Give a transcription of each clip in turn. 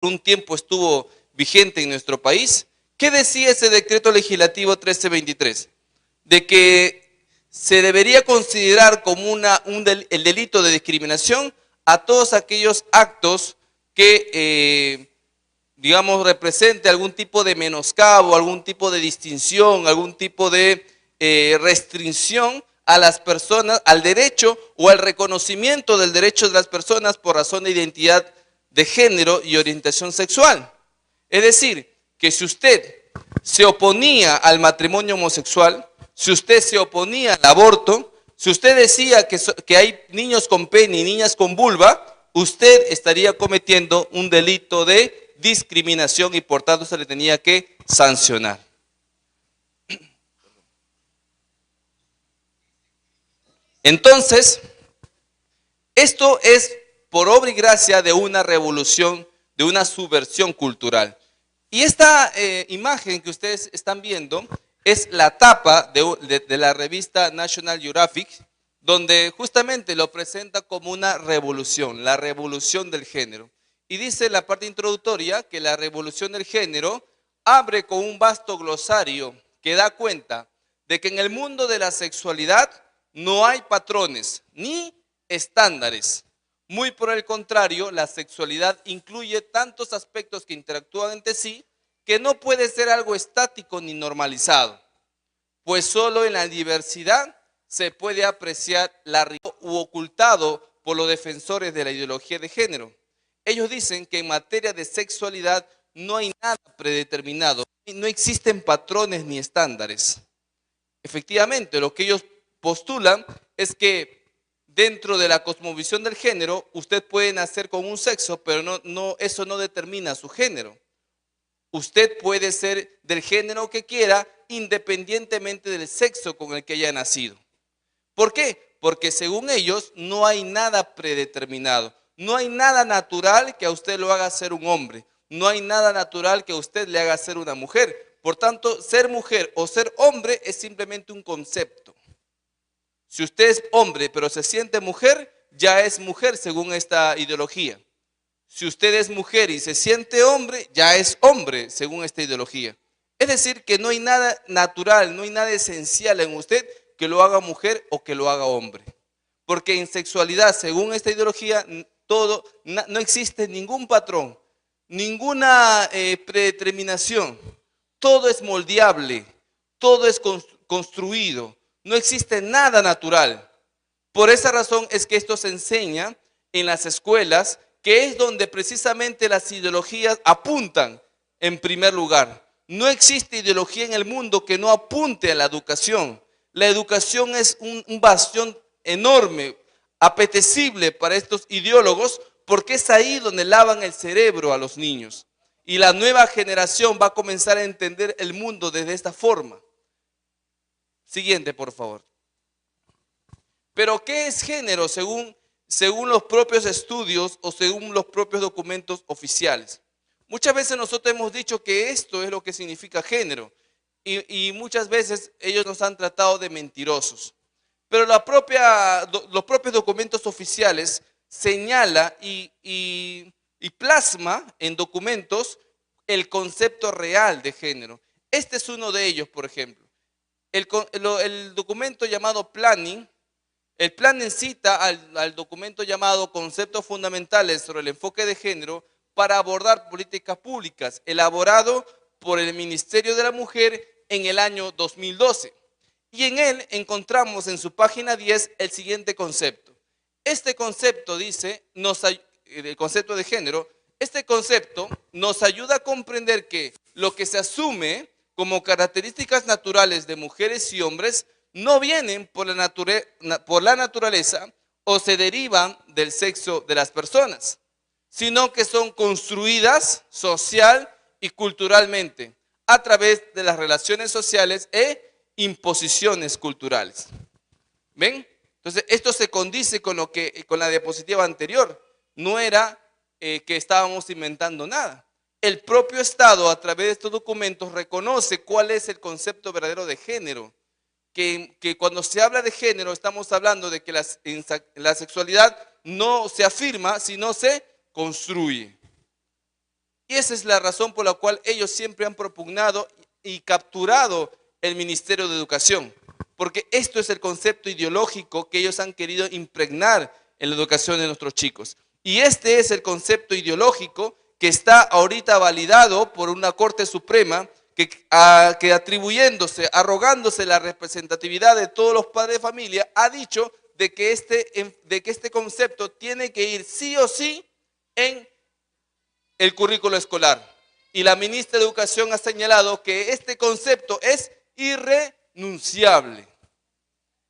un tiempo estuvo vigente en nuestro país. ¿Qué decía ese decreto legislativo 1323? De que se debería considerar como el delito de discriminación a todos aquellos actos que, digamos, represente algún tipo de menoscabo, algún tipo de distinción, algún tipo de restricción a las personas, al derecho o al reconocimiento del derecho de las personas por razón de identidad de género y orientación sexual. Es decir, que si usted se oponía al matrimonio homosexual, si usted se oponía al aborto, si usted decía que hay niños con pene y niñas con vulva, usted estaría cometiendo un delito de discriminación y por tanto se le tenía que sancionar. Entonces, esto es por obra y gracia de una revolución, de una subversión cultural. Y esta imagen que ustedes están viendo es la tapa de la revista National Geographic, donde justamente lo presenta como una revolución, la revolución del género. Y dice en la parte introductoria que la revolución del género abre con un vasto glosario que da cuenta de que en el mundo de la sexualidad no hay patrones ni estándares. Muy por el contrario, la sexualidad incluye tantos aspectos que interactúan entre sí que no puede ser algo estático ni normalizado, pues solo en la diversidad se puede apreciar la riqueza u ocultado por los defensores de la ideología de género. Ellos dicen que en materia de sexualidad no hay nada predeterminado, no existen patrones ni estándares. Efectivamente, lo que ellos postulan es que dentro de la cosmovisión del género, usted puede nacer con un sexo, pero eso no determina su género. Usted puede ser del género que quiera, independientemente del sexo con el que haya nacido. ¿Por qué? Porque según ellos no hay nada predeterminado. No hay nada natural que a usted lo haga ser un hombre. No hay nada natural que a usted le haga ser una mujer. Por tanto, ser mujer o ser hombre es simplemente un concepto. Si usted es hombre pero se siente mujer, ya es mujer según esta ideología. Si usted es mujer y se siente hombre, ya es hombre según esta ideología. Es decir, que no hay nada natural, no hay nada esencial en usted que lo haga mujer o que lo haga hombre. Porque en sexualidad, según esta ideología, no existe ningún patrón, ninguna predeterminación. Todo es moldeable, todo es construido, no existe nada natural. Por esa razón es que esto se enseña en las escuelas, que es donde precisamente las ideologías apuntan en primer lugar. No existe ideología en el mundo que no apunte a la educación. La educación es un bastión enorme, apetecible para estos ideólogos, porque es ahí donde lavan el cerebro a los niños. Y la nueva generación va a comenzar a entender el mundo desde esta forma. Siguiente, por favor. Pero, ¿qué es género según los propios estudios o según los propios documentos oficiales? Muchas veces nosotros hemos dicho que esto es lo que significa género y muchas veces ellos nos han tratado de mentirosos. Pero los propios documentos oficiales señala y plasma en documentos el concepto real de género. Este es uno de ellos, por ejemplo. El documento llamado Planning. El plan cita al documento llamado Conceptos Fundamentales sobre el enfoque de género para abordar políticas públicas, elaborado por el Ministerio de la Mujer en el año 2012. Y en él encontramos en su página 10 el siguiente concepto. Este concepto dice, el concepto de género, este concepto nos ayuda a comprender que lo que se asume como características naturales de mujeres y hombres no vienen por la naturaleza o se derivan del sexo de las personas, sino que son construidas social y culturalmente a través de las relaciones sociales e imposiciones culturales. ¿Ven? Entonces, esto se condice con la diapositiva anterior. No era que estábamos inventando nada. El propio Estado, a través de estos documentos, reconoce cuál es el concepto verdadero de género. Que cuando se habla de género estamos hablando de que la sexualidad no se afirma, sino se construye. esa es la razón por la cual ellos siempre han propugnado y capturado el Ministerio de Educación, porque esto es el concepto ideológico que ellos han querido impregnar en la educación de nuestros chicos. Y este es el concepto ideológico que está ahorita validado por una Corte Suprema que atribuyéndose, arrogándose la representatividad de todos los padres de familia, ha dicho de que este concepto tiene que ir sí o sí en el currículo escolar. Y la ministra de Educación ha señalado que este concepto es irrenunciable.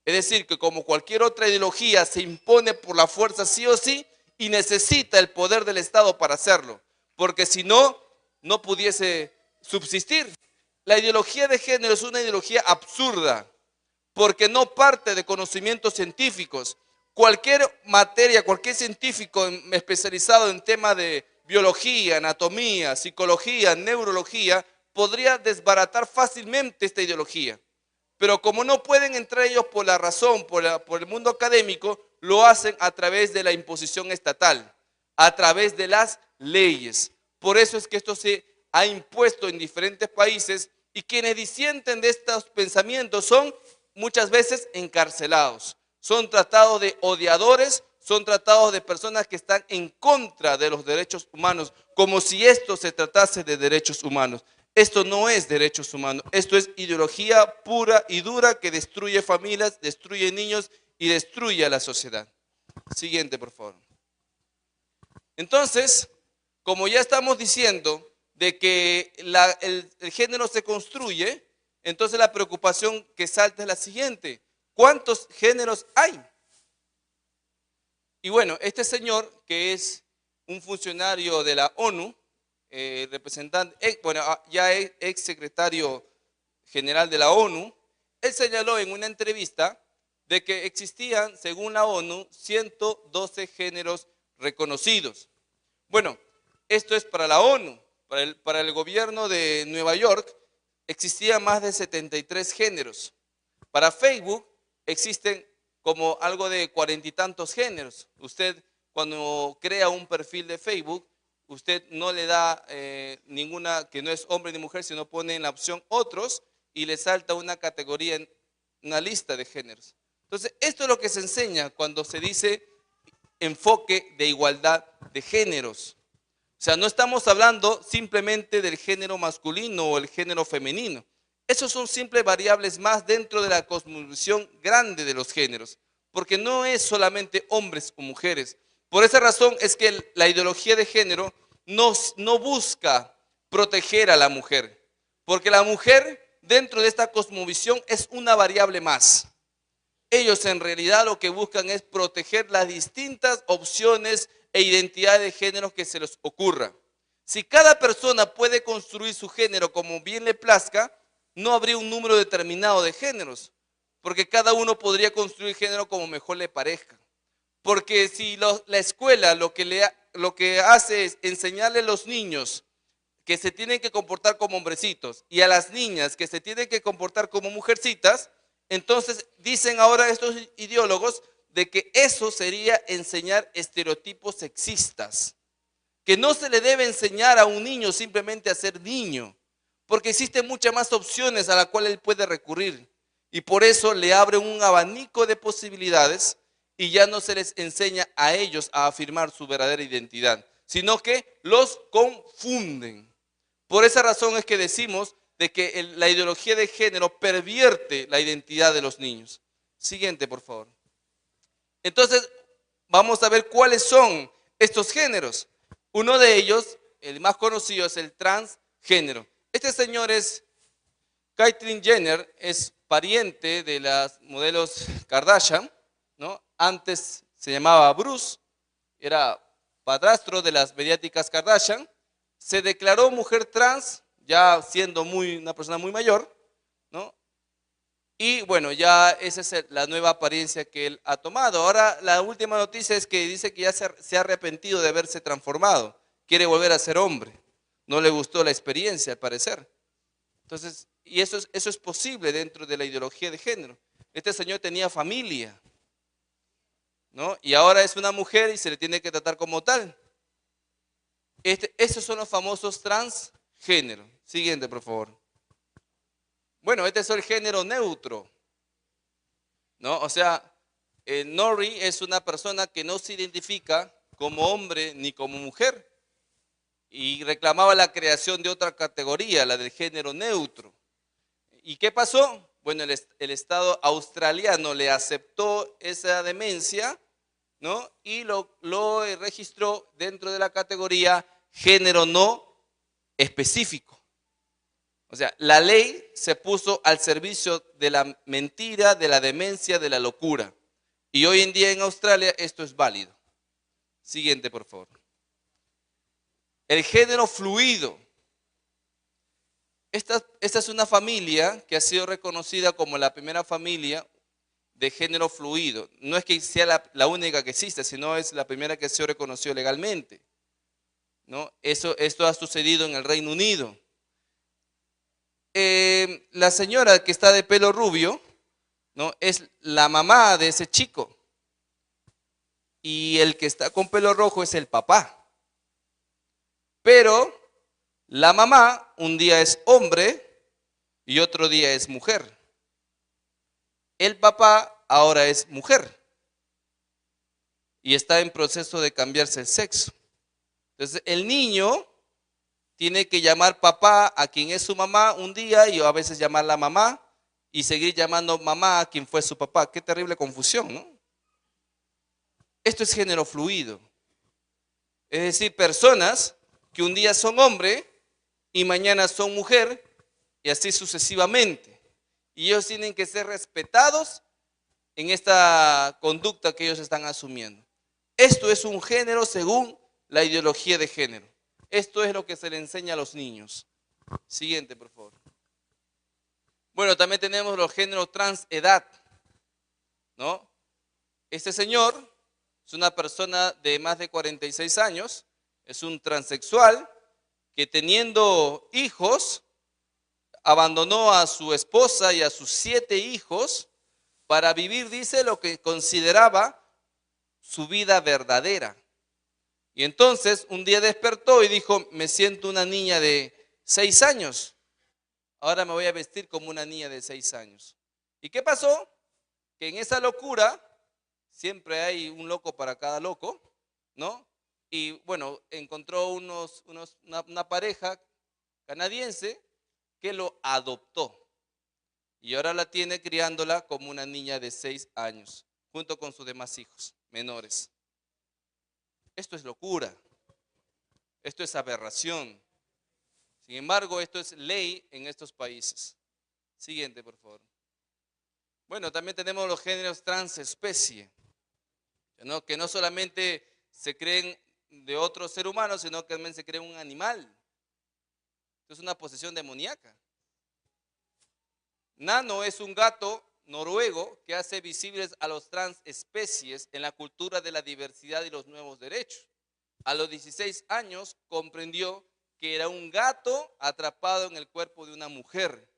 Es decir, que como cualquier otra ideología se impone por la fuerza sí o sí y necesita el poder del Estado para hacerlo, porque si no, no pudiese subsistir. La ideología de género es una ideología absurda, porque no parte de conocimientos científicos. Cualquier materia, cualquier científico especializado en temas de biología, anatomía, psicología, neurología, podría desbaratar fácilmente esta ideología. Pero como no pueden entrar ellos por la razón, por el mundo académico, lo hacen a través de la imposición estatal, a través de las leyes. Por eso es que esto se ha impuesto en diferentes países y quienes disienten de estos pensamientos son muchas veces encarcelados. Son tratados de odiadores, son tratados de personas que están en contra de los derechos humanos, como si esto se tratase de derechos humanos. Esto no es derechos humanos, esto es ideología pura y dura que destruye familias, destruye niños y destruye a la sociedad. Siguiente, por favor. Entonces, como ya estamos diciendo de que el género se construye, entonces la preocupación que salta es la siguiente. ¿Cuántos géneros hay? Y bueno, este señor, que es un funcionario de la ONU, representante, bueno, ya es ex secretario general de la ONU, él señaló en una entrevista de que existían, según la ONU, 112 géneros reconocidos. Bueno, esto es para la ONU. Para el gobierno de Nueva York existían más de 73 géneros. Para Facebook existen como algo de 40 y tantos géneros. Usted cuando crea un perfil de Facebook, usted no le da ninguna, que no es hombre ni mujer, sino pone en la opción otros y le salta una categoría, una lista de géneros. Entonces, esto es lo que se enseña cuando se dice enfoque de igualdad de géneros. O sea, no estamos hablando simplemente del género masculino o el género femenino. Esos son simples variables más dentro de la cosmovisión grande de los géneros, porque no es solamente hombres o mujeres. Por esa razón es que la ideología de género no busca proteger a la mujer, porque la mujer dentro de esta cosmovisión es una variable más. Ellos en realidad lo que buscan es proteger las distintas opciones e identidades de género que se les ocurra. Si cada persona puede construir su género como bien le plazca, no habría un número determinado de géneros, porque cada uno podría construir género como mejor le parezca. Porque si la escuela lo que hace es enseñarle a los niños que se tienen que comportar como hombrecitos y a las niñas que se tienen que comportar como mujercitas, entonces dicen ahora estos ideólogos de que eso sería enseñar estereotipos sexistas, que no se le debe enseñar a un niño simplemente a ser niño, porque existen muchas más opciones a las cuales él puede recurrir y por eso le abre un abanico de posibilidades y ya no se les enseña a ellos a afirmar su verdadera identidad, sino que los confunden. Por esa razón es que decimos de que la ideología de género pervierte la identidad de los niños. Siguiente, por favor. Entonces, vamos a ver cuáles son estos géneros. Uno de ellos, el más conocido, es el transgénero. Este señor es Caitlyn Jenner, es pariente de las modelos Kardashian, ¿no? Antes se llamaba Bruce, era padrastro de las mediáticas Kardashian. Se declaró mujer trans, ya siendo una persona muy mayor, ¿no? Y bueno, ya esa es la nueva apariencia que él ha tomado. Ahora la última noticia es que dice que ya se ha arrepentido de haberse transformado. Quiere volver a ser hombre. No le gustó la experiencia, al parecer. Entonces, y eso es posible dentro de la ideología de género. Este señor tenía familia, ¿no? Y ahora es una mujer y se le tiene que tratar como tal. Estos son los famosos transgéneros. Siguiente, por favor. Bueno, este es el género neutro, ¿no? O sea, Nori es una persona que no se identifica como hombre ni como mujer y reclamaba la creación de otra categoría, la del género neutro. ¿Y qué pasó? Bueno, el Estado australiano le aceptó esa demencia, ¿no? Y lo registró dentro de la categoría género no específico. O sea, la ley se puso al servicio de la mentira, de la demencia, de la locura. Y hoy en día en Australia esto es válido. Siguiente, por favor. El género fluido. Esta es una familia que ha sido reconocida como la primera familia de género fluido. No es que sea la única que existe, sino es la primera que ha sido reconocida legalmente, ¿no? Esto ha sucedido en el Reino Unido. La señora que está de pelo rubio, ¿no? Es la mamá de ese chico. Y el que está con pelo rojo es el papá. Pero la mamá un día es hombre y otro día es mujer. El papá ahora es mujer y está en proceso de cambiarse el sexo. Entonces el niño tiene que llamar papá a quien es su mamá un día y a veces llamarla mamá y seguir llamando mamá a quien fue su papá. Qué terrible confusión, ¿no? Esto es género fluido. Es decir, personas que un día son hombre y mañana son mujer y así sucesivamente. Y ellos tienen que ser respetados en esta conducta que ellos están asumiendo. Esto es un género según la ideología de género. Esto es lo que se le enseña a los niños. Siguiente, por favor. Bueno, también tenemos los géneros transedad, ¿no? Este señor es una persona de más de 46 años, es un transexual que teniendo hijos, abandonó a su esposa y a sus 7 hijos para vivir, dice, lo que consideraba su vida verdadera. Y entonces un día despertó y dijo, me siento una niña de 6 años, ahora me voy a vestir como una niña de 6 años. ¿Y qué pasó? Que en esa locura, siempre hay un loco para cada loco, ¿no? Y bueno, encontró una pareja canadiense que lo adoptó. Y ahora la tiene criándola como una niña de 6 años, junto con sus demás hijos menores. Esto es locura. Esto es aberración. Sin embargo, esto es ley en estos países. Siguiente, por favor. Bueno, también tenemos los géneros transespecie, ¿no? Que no solamente se creen de otro ser humano, sino que también se cree un animal. Esto es una posesión demoníaca. Nano es un gato noruego que hace visibles a los transespecies en la cultura de la diversidad y los nuevos derechos. A los 16 años comprendió que era un gato atrapado en el cuerpo de una mujer.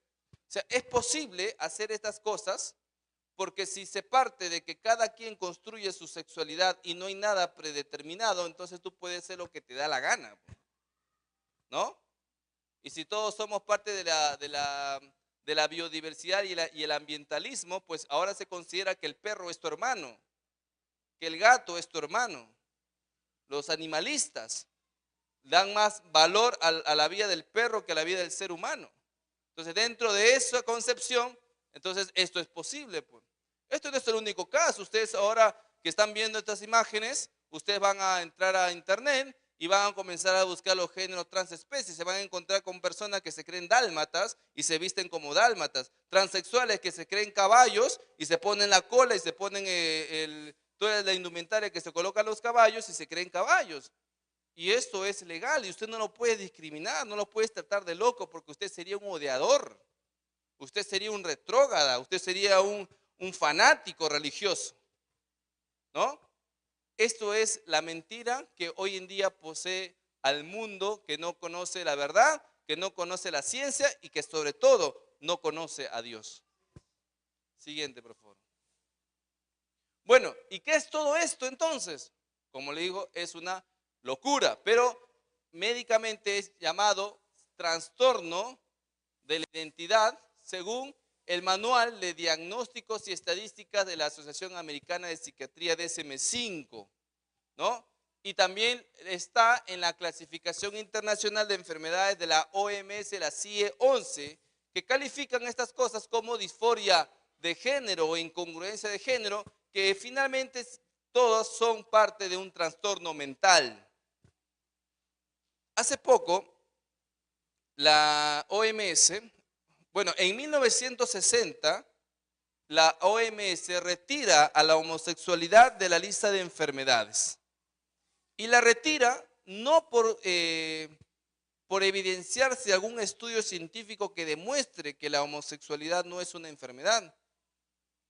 O sea, es posible hacer estas cosas porque si se parte de que cada quien construye su sexualidad y no hay nada predeterminado, entonces tú puedes hacer lo que te da la gana, ¿no? Y si todos somos parte de la biodiversidad y el ambientalismo, pues ahora se considera que el perro es tu hermano, que el gato es tu hermano. Los animalistas dan más valor a la vida del perro que a la vida del ser humano. Entonces, dentro de esa concepción, entonces esto es posible, pues. Esto no es el único caso. Ustedes ahora que están viendo estas imágenes, ustedes van a entrar a internet y van a comenzar a buscar los géneros transespecies. Se van a encontrar con personas que se creen dálmatas y se visten como dálmatas. Transexuales que se creen caballos y se ponen la cola y se ponen toda la indumentaria que se colocan los caballos y se creen caballos. Y esto es legal y usted no lo puede discriminar, no lo puede tratar de loco porque usted sería un odiador, usted sería un retrógrada, usted sería un fanático religioso, ¿no? Esto es la mentira que hoy en día posee al mundo que no conoce la verdad, que no conoce la ciencia y que sobre todo no conoce a Dios. Siguiente, por favor. Bueno, ¿y qué es todo esto entonces? Como le digo, es una locura, pero médicamente es llamado trastorno de la identidad según el Manual de Diagnósticos y Estadísticas de la Asociación Americana de Psiquiatría DSM-5, ¿no? Y también está en la clasificación internacional de enfermedades de la OMS, la CIE-11, que califican estas cosas como disforia de género o incongruencia de género, que finalmente todos son parte de un trastorno mental. Hace poco, la OMS, bueno, en 1960, la OMS retira a la homosexualidad de la lista de enfermedades. Y la retira no por evidenciarse algún estudio científico que demuestre que la homosexualidad no es una enfermedad,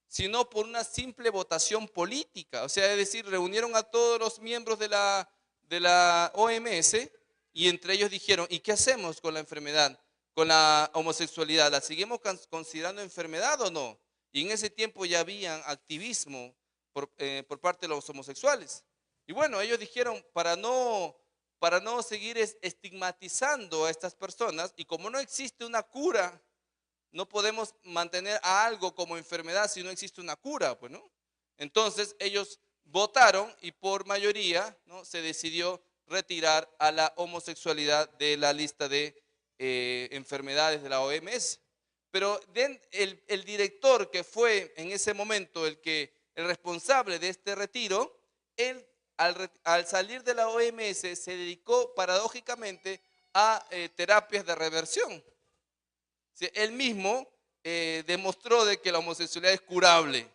sino por una simple votación política. O sea, es decir, reunieron a todos los miembros de la OMS y entre ellos dijeron, ¿y qué hacemos con la enfermedad, con la homosexualidad? ¿La seguimos considerando enfermedad o no? Y en ese tiempo ya había activismo por parte de los homosexuales. Y bueno, ellos dijeron, para no seguir estigmatizando a estas personas, y como no existe una cura, no podemos mantener a algo como enfermedad si no existe una cura, pues, ¿no? Entonces ellos votaron y por mayoría, ¿no?, se decidió retirar a la homosexualidad de la lista de enfermedades de la OMS. Pero el director que fue en ese momento el responsable de este retiro, él al salir de la OMS se dedicó paradójicamente a terapias de reversión. Sí, él mismo demostró de que la homosexualidad es curable.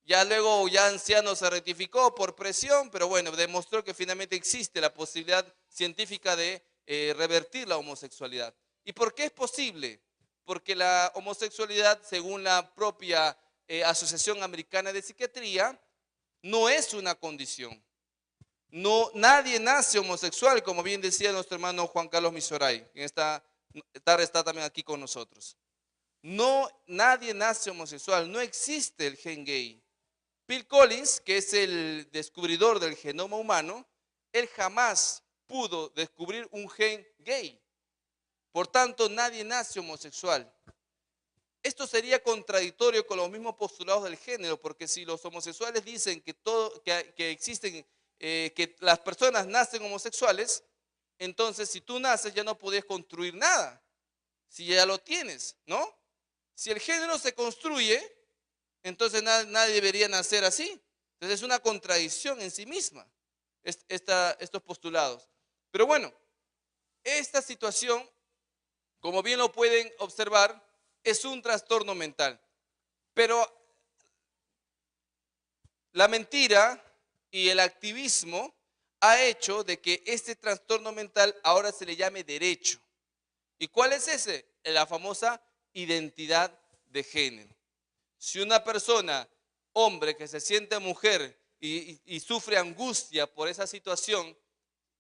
Ya luego, ya anciano, se rectificó por presión, pero bueno, demostró que finalmente existe la posibilidad científica de revertir la homosexualidad. ¿Y por qué es posible? Porque la homosexualidad, según la propia Asociación Americana de Psiquiatría, no es una condición. No, nadie nace homosexual, como bien decía nuestro hermano Juan Carlos Misoray, quien esta tarde está también aquí con nosotros. No, nadie nace homosexual, no existe el gen gay. Bill Collins, que es el descubridor del genoma humano, él jamás pudo descubrir un gen gay. Por tanto, nadie nace homosexual. Esto sería contradictorio con los mismos postulados del género, porque si los homosexuales dicen que existen, que las personas nacen homosexuales, entonces si tú naces ya no podés construir nada, si ya lo tienes, ¿no? Si el género se construye, entonces nadie debería nacer así. Entonces es una contradicción en sí misma, estos postulados. Pero bueno, esta situación, como bien lo pueden observar, es un trastorno mental. Pero la mentira y el activismo ha hecho de que este trastorno mental ahora se le llame derecho. ¿Y cuál es ese? La famosa identidad de género. Si una persona, hombre que se siente mujer y sufre angustia por esa situación,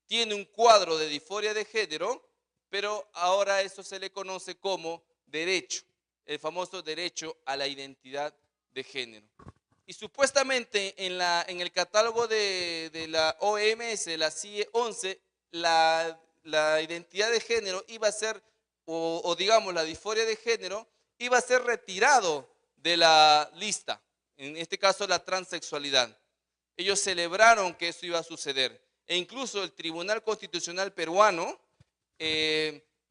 tiene un cuadro de disforia de género, pero ahora eso se le conoce como derecho, el famoso derecho a la identidad de género. Y supuestamente en el catálogo de la OMS, la CIE-11, la identidad de género iba a ser, o digamos la disforia de género, iba a ser retirado de la lista, en este caso la transexualidad. Ellos celebraron que eso iba a suceder. E incluso el Tribunal Constitucional peruano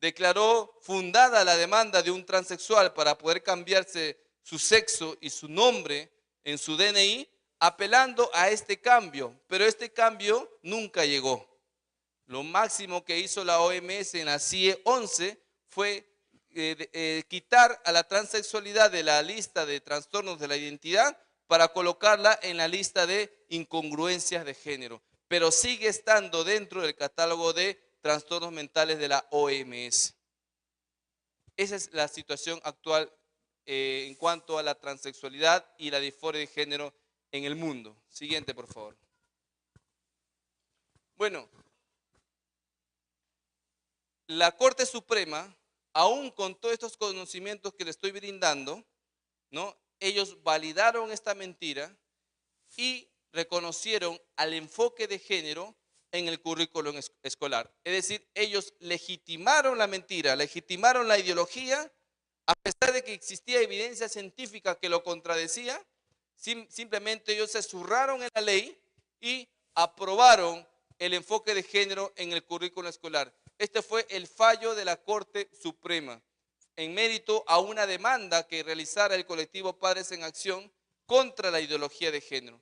declaró fundada la demanda de un transexual para poder cambiarse su sexo y su nombre en su DNI, apelando a este cambio. Pero este cambio nunca llegó. Lo máximo que hizo la OMS en la CIE-11 fue quitar a la transexualidad de la lista de trastornos de la identidad para colocarla en la lista de incongruencias de género, pero sigue estando dentro del catálogo de trastornos mentales de la OMS. Esa es la situación actual en cuanto a la transexualidad y la disforia de género en el mundo. Siguiente, por favor. Bueno, la Corte Suprema, aún con todos estos conocimientos que le estoy brindando, ¿no?, ellos validaron esta mentira y reconocieron al enfoque de género en el currículo escolar. Es decir, ellos legitimaron la mentira, legitimaron la ideología, a pesar de que existía evidencia científica que lo contradecía. Simplemente ellos se zurraron en la ley y aprobaron el enfoque de género en el currículo escolar. Este fue el fallo de la Corte Suprema, en mérito a una demanda que realizara el colectivo Padres en Acción contra la ideología de género.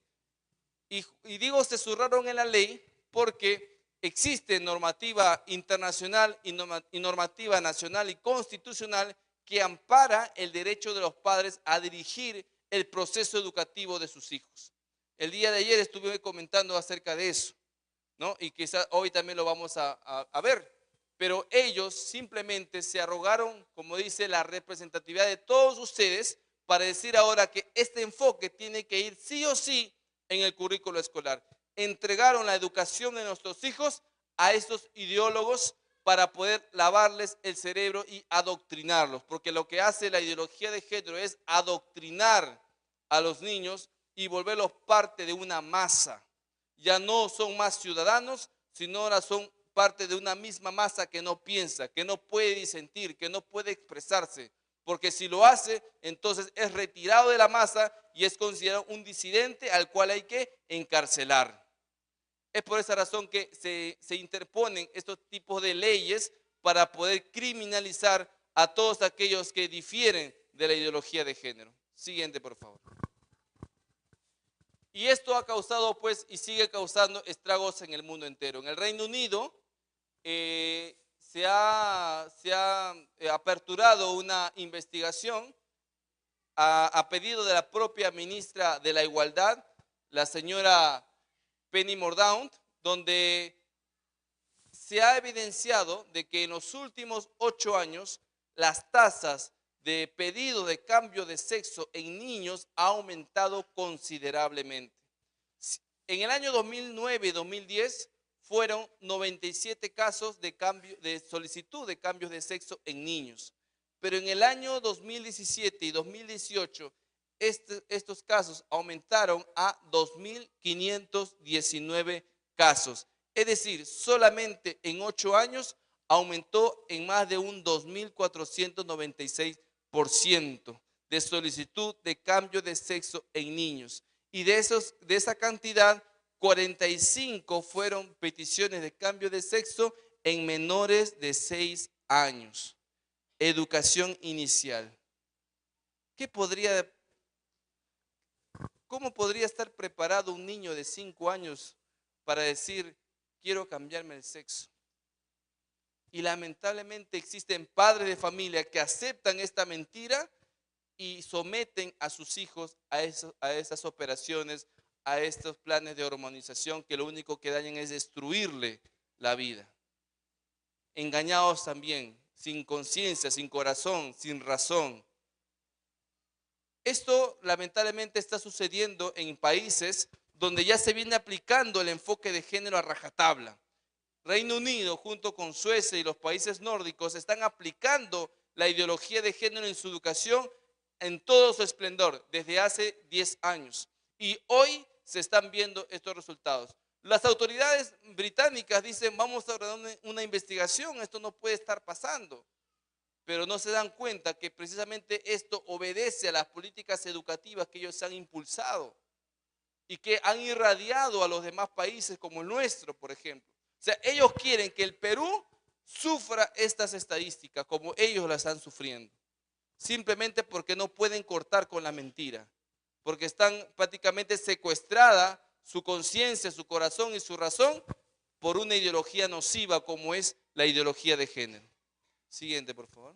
Y digo se zurraron en la ley porque existe normativa internacional y normativa nacional y constitucional que ampara el derecho de los padres a dirigir el proceso educativo de sus hijos. El día de ayer estuve comentando acerca de eso, ¿no? Y quizás hoy también lo vamos a ver. Pero ellos simplemente se arrogaron, como dice, la representatividad de todos ustedes para decir ahora que este enfoque tiene que ir sí o sí en el currículo escolar. Entregaron la educación de nuestros hijos a estos ideólogos para poder lavarles el cerebro y adoctrinarlos, porque lo que hace la ideología de género es adoctrinar a los niños y volverlos parte de una masa. Ya no son más ciudadanos, sino ahora son parte de una misma masa que no piensa, que no puede disentir, que no puede expresarse, porque si lo hace, entonces es retirado de la masa y es considerado un disidente al cual hay que encarcelar. Es por esa razón que se interponen estos tipos de leyes para poder criminalizar a todos aquellos que difieren de la ideología de género. Siguiente, por favor. Y esto ha causado, pues, y sigue causando estragos en el mundo entero. En el Reino Unido se ha aperturado una investigación a pedido de la propia ministra de la Igualdad, la señora Penny Mordaunt, donde se ha evidenciado de que en los últimos 8 años las tasas de pedido de cambio de sexo en niños ha aumentado considerablemente. En el año 2009 y 2010 fueron 97 casos de solicitud de cambios de sexo en niños. Pero en el año 2017 y 2018 estos casos aumentaron a 2.519 casos. Es decir, solamente en 8 años aumentó en más de un 2.496% de solicitud de cambio de sexo en niños. Y de esa cantidad, 45 fueron peticiones de cambio de sexo en menores de 6 años. Educación inicial. ¿Cómo podría estar preparado un niño de 5 años para decir, quiero cambiarme el sexo? Y lamentablemente existen padres de familia que aceptan esta mentira y someten a sus hijos a esas operaciones, a estos planes de hormonización que lo único que dañan es destruirle la vida. Engañados también, sin conciencia, sin corazón, sin razón. Esto lamentablemente está sucediendo en países donde ya se viene aplicando el enfoque de género a rajatabla. Reino Unido, junto con Suecia y los países nórdicos, están aplicando la ideología de género en su educación en todo su esplendor desde hace 10 años. Y hoy se están viendo estos resultados. Las autoridades británicas dicen, vamos a ordenar una investigación, esto no puede estar pasando. Pero no se dan cuenta que precisamente esto obedece a las políticas educativas que ellos han impulsado y que han irradiado a los demás países como el nuestro, por ejemplo. O sea, ellos quieren que el Perú sufra estas estadísticas como ellos las están sufriendo. Simplemente porque no pueden cortar con la mentira. Porque están prácticamente secuestrada su conciencia, su corazón y su razón por una ideología nociva como es la ideología de género. Siguiente, por favor.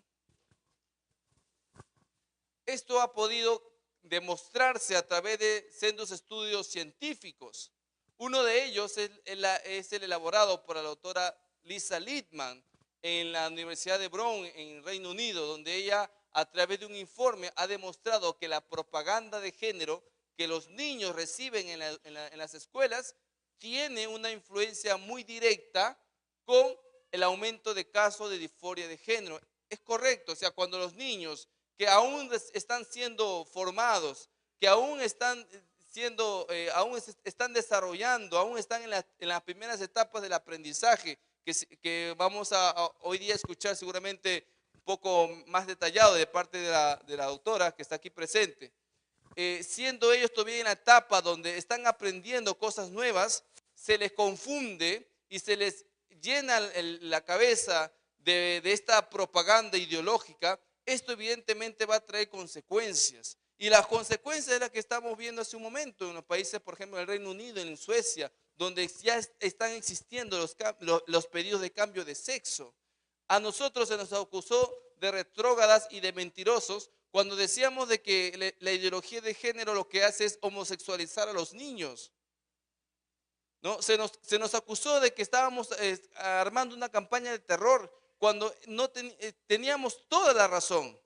Esto ha podido demostrarse a través de sendos estudios científicos. Uno de ellos es el elaborado por la doctora Lisa Littman en la Universidad de Brown en Reino Unido, donde ella a través de un informe ha demostrado que la propaganda de género que los niños reciben en las escuelas tiene una influencia muy directa con el aumento de casos de disforia de género. Es correcto, o sea, cuando los niños que aún están siendo formados, que aún están siendo, están desarrollando, aún están en las primeras etapas del aprendizaje, que vamos a hoy día escuchar seguramente un poco más detallado de parte de la doctora que está aquí presente. Siendo ellos todavía en la etapa donde están aprendiendo cosas nuevas, se les confunde y se les llena la cabeza de esta propaganda ideológica. Esto evidentemente va a traer consecuencias. Y las consecuencias es las que estamos viendo hace un momento en los países, por ejemplo, en el Reino Unido, en Suecia, donde ya están existiendo los pedidos de cambio de sexo. A nosotros se nos acusó de retrógradas y de mentirosos cuando decíamos de que la ideología de género lo que hace es homosexualizar a los niños. ¿No? Se nos acusó de que estábamos armando una campaña de terror cuando no teníamos toda la razón.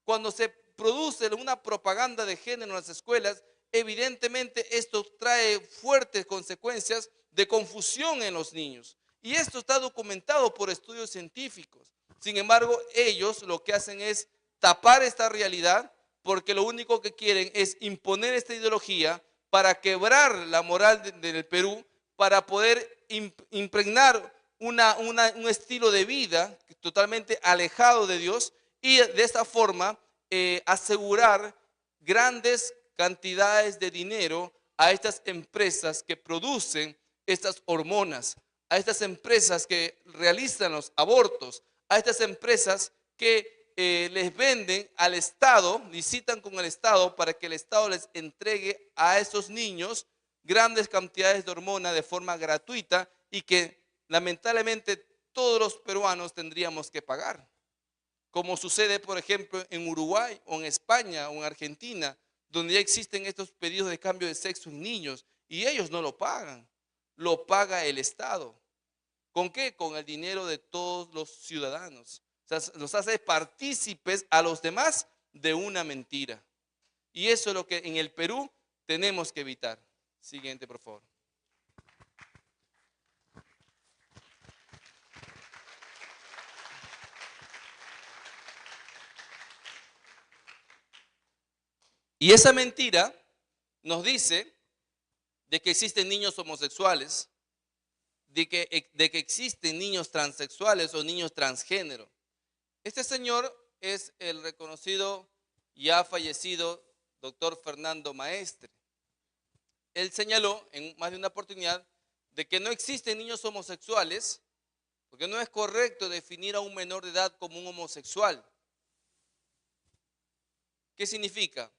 Cuando se produce una propaganda de género en las escuelas, evidentemente esto trae fuertes consecuencias de confusión en los niños. Y esto está documentado por estudios científicos. Sin embargo, ellos lo que hacen es tapar esta realidad porque lo único que quieren es imponer esta ideología para quebrar la moral del Perú, para poder impregnar un estilo de vida totalmente alejado de Dios y de esta forma asegurar grandes cantidades de dinero a estas empresas que producen estas hormonas, a estas empresas que realizan los abortos, a estas empresas que les venden al Estado, licitan con el Estado para que el Estado les entregue a esos niños grandes cantidades de hormona de forma gratuita y que lamentablemente todos los peruanos tendríamos que pagar. Como sucede, por ejemplo, en Uruguay o en España o en Argentina, donde ya existen estos pedidos de cambio de sexo en niños y ellos no lo pagan, lo paga el Estado. ¿Con qué? Con el dinero de todos los ciudadanos. O sea, los hace partícipes a los demás de una mentira. Y eso es lo que en el Perú tenemos que evitar. Siguiente, por favor. Y esa mentira nos dice de que existen niños homosexuales, de que existen niños transexuales o niños transgénero. Este señor es el reconocido, ya fallecido, doctor Fernando Maestre. Él señaló en más de una oportunidad de que no existen niños homosexuales porque no es correcto definir a un menor de edad como un homosexual. ¿Qué significa?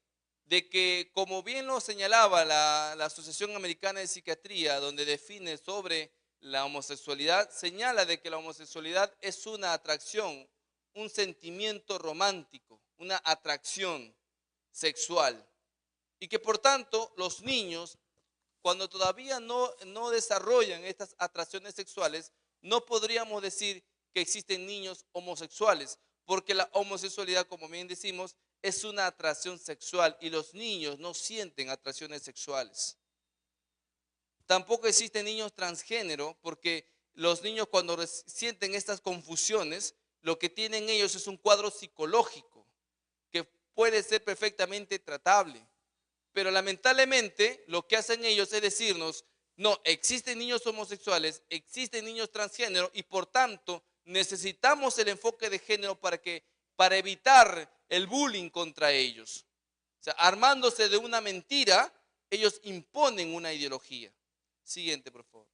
De que, como bien lo señalaba la Asociación Americana de Psiquiatría, donde define sobre la homosexualidad, señala de que la homosexualidad es una atracción, un sentimiento romántico, una atracción sexual. Y que por tanto los niños, cuando todavía no desarrollan estas atracciones sexuales, no podríamos decir que existen niños homosexuales, porque la homosexualidad, como bien decimos, es una atracción sexual y los niños no sienten atracciones sexuales. Tampoco existen niños transgénero porque los niños cuando sienten estas confusiones, lo que tienen ellos es un cuadro psicológico que puede ser perfectamente tratable. Pero lamentablemente lo que hacen ellos es decirnos, no, existen niños homosexuales, existen niños transgénero y por tanto necesitamos el enfoque de género para evitar el bullying contra ellos. O sea, armándose de una mentira, ellos imponen una ideología. Siguiente, por favor.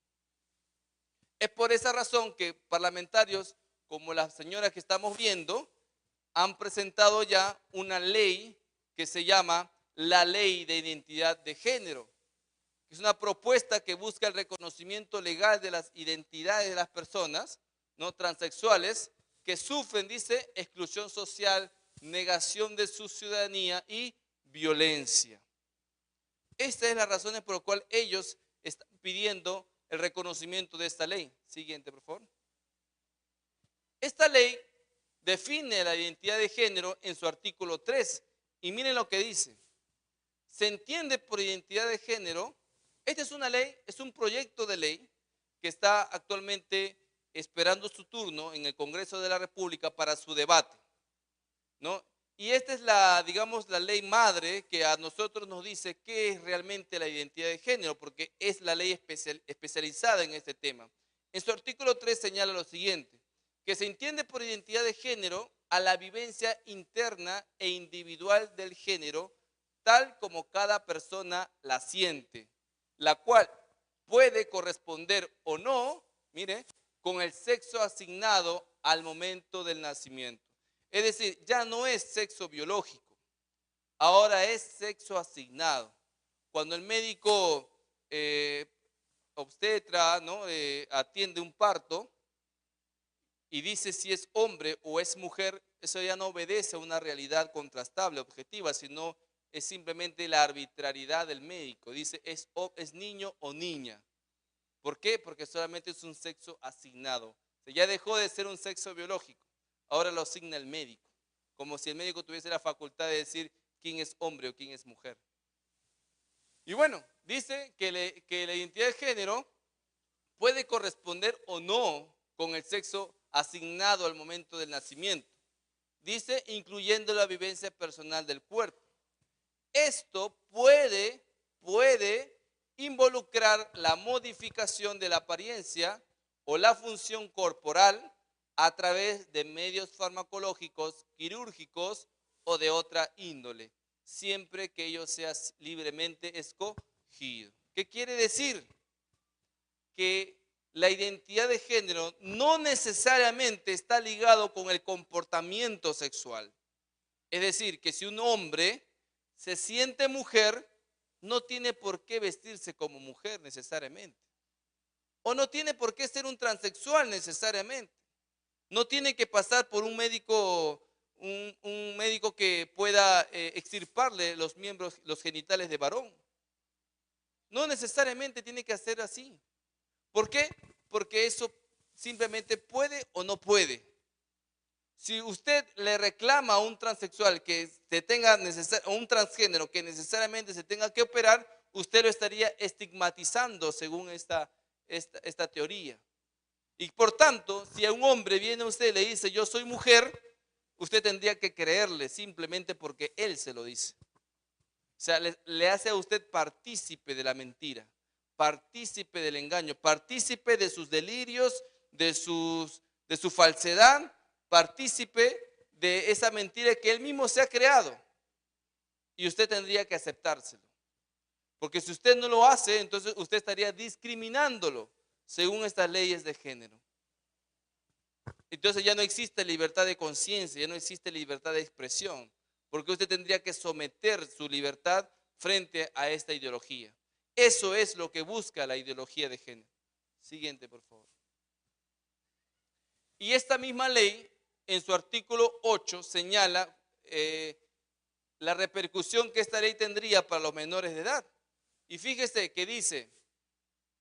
Es por esa razón que parlamentarios como la señora que estamos viendo han presentado ya una ley que se llama la Ley de Identidad de Género. Es una propuesta que busca el reconocimiento legal de las identidades de las personas no transexuales que sufren, dice, exclusión social, negación de su ciudadanía y violencia. Estas son las razones por las cuales ellos están pidiendo el reconocimiento de esta ley. Siguiente, por favor. Esta ley define la identidad de género en su artículo 3. Y miren lo que dice. Se entiende por identidad de género, esta es una ley, es un proyecto de ley que está actualmente esperando su turno en el Congreso de la República para su debate, ¿no? Y esta es la, digamos, la ley madre que a nosotros nos dice qué es realmente la identidad de género, porque es la ley especializada en este tema. En su artículo 3 señala lo siguiente, que se entiende por identidad de género a la vivencia interna e individual del género, tal como cada persona la siente, la cual puede corresponder o no, mire, con el sexo asignado al momento del nacimiento. Es decir, ya no es sexo biológico, ahora es sexo asignado. Cuando el médico obstetra, ¿no? Atiende un parto y dice si es hombre o es mujer, eso ya no obedece a una realidad contrastable, objetiva, sino es simplemente la arbitrariedad del médico. Dice es niño o niña. ¿Por qué? Porque solamente es un sexo asignado. O sea, ya dejó de ser un sexo biológico, ahora lo asigna el médico, como si el médico tuviese la facultad de decir quién es hombre o quién es mujer. Y bueno, dice que la identidad de género puede corresponder o no con el sexo asignado al momento del nacimiento. Dice, incluyendo la vivencia personal del cuerpo. Esto puede involucrar la modificación de la apariencia o la función corporal a través de medios farmacológicos, quirúrgicos o de otra índole, siempre que ello sea libremente escogido. ¿Qué quiere decir? Que la identidad de género no necesariamente está ligado con el comportamiento sexual. Es decir, que si un hombre se siente mujer, no tiene por qué vestirse como mujer necesariamente. O no tiene por qué ser un transexual necesariamente. No tiene que pasar por un médico, un médico que pueda extirparle los miembros, los genitales de varón. No necesariamente tiene que hacer así. ¿Por qué? Porque eso simplemente puede o no puede. Si usted le reclama a un transexual que se tenga o un transgénero que necesariamente se tenga que operar, usted lo estaría estigmatizando según esta teoría. Y por tanto, si a un hombre viene a usted y le dice yo soy mujer, usted tendría que creerle simplemente porque él se lo dice. O sea, le hace a usted partícipe de la mentira, partícipe del engaño, partícipe de sus delirios, de su falsedad, partícipe de esa mentira que él mismo se ha creado. Y usted tendría que aceptárselo. Porque si usted no lo hace, entonces usted estaría discriminándolo según estas leyes de género. Entonces ya no existe libertad de conciencia, ya no existe libertad de expresión, porque usted tendría que someter su libertad frente a esta ideología. Eso es lo que busca la ideología de género. Siguiente, por favor. Y esta misma ley, en su artículo 8, señala la repercusión que esta ley tendría para los menores de edad. Y fíjese que dice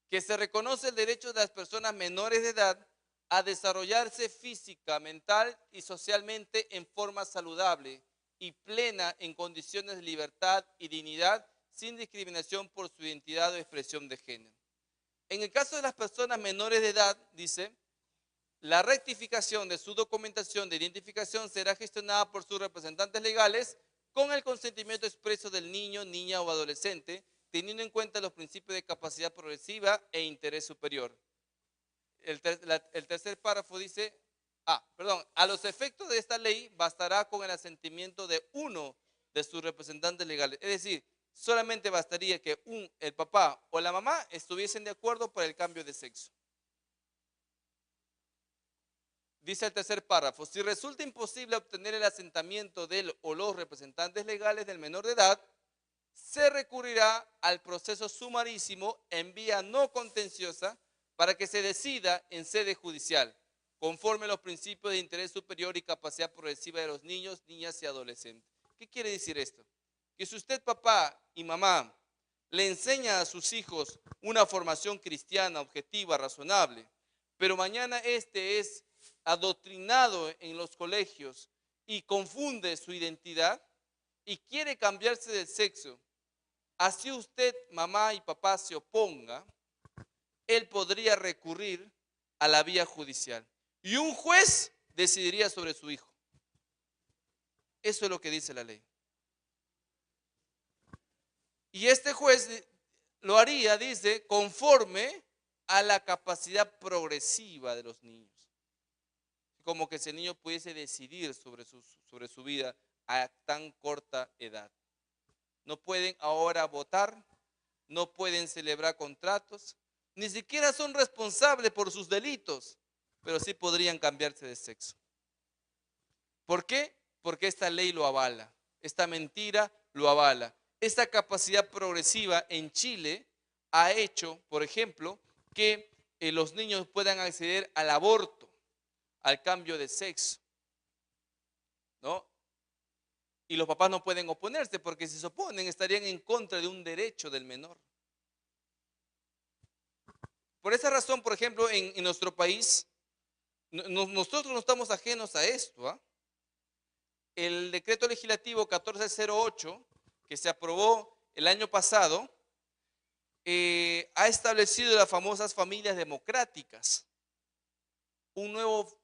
que se reconoce el derecho de las personas menores de edad a desarrollarse física, mental y socialmente en forma saludable y plena en condiciones de libertad y dignidad sin discriminación por su identidad o expresión de género. En el caso de las personas menores de edad, dice, la rectificación de su documentación de identificación será gestionada por sus representantes legales con el consentimiento expreso del niño, niña o adolescente, teniendo en cuenta los principios de capacidad progresiva e interés superior. El tercer párrafo dice, a los efectos de esta ley bastará con el asentimiento de uno de sus representantes legales. Es decir, solamente bastaría que el papá o la mamá estuviesen de acuerdo para el cambio de sexo. Dice el tercer párrafo, si resulta imposible obtener el asentamiento del o los representantes legales del menor de edad, se recurrirá al proceso sumarísimo en vía no contenciosa para que se decida en sede judicial, conforme a los principios de interés superior y capacidad progresiva de los niños, niñas y adolescentes. ¿Qué quiere decir esto? Que si usted, papá y mamá, le enseña a sus hijos una formación cristiana, objetiva, razonable, pero mañana este es adoctrinado en los colegios y confunde su identidad y quiere cambiarse de sexo, así usted, mamá y papá, se oponga, él podría recurrir a la vía judicial y un juez decidiría sobre su hijo. Eso es lo que dice la ley. Y este juez lo haría, dice, conforme a la capacidad progresiva de los niños. Como que ese niño pudiese decidir sobre su vida a tan corta edad. No pueden ahora votar, no pueden celebrar contratos, ni siquiera son responsables por sus delitos, pero sí podrían cambiarse de sexo. ¿Por qué? Porque esta ley lo avala, esta mentira lo avala. Esta capacidad progresiva en Chile ha hecho, por ejemplo, que los niños puedan acceder al aborto, al cambio de sexo, ¿no? Y los papás no pueden oponerse porque si se oponen estarían en contra de un derecho del menor. Por esa razón, por ejemplo, en nuestro país, nosotros no estamos ajenos a esto, ¿ah? El decreto legislativo 1408, que se aprobó el año pasado, ha establecido las famosas familias democráticas, un nuevo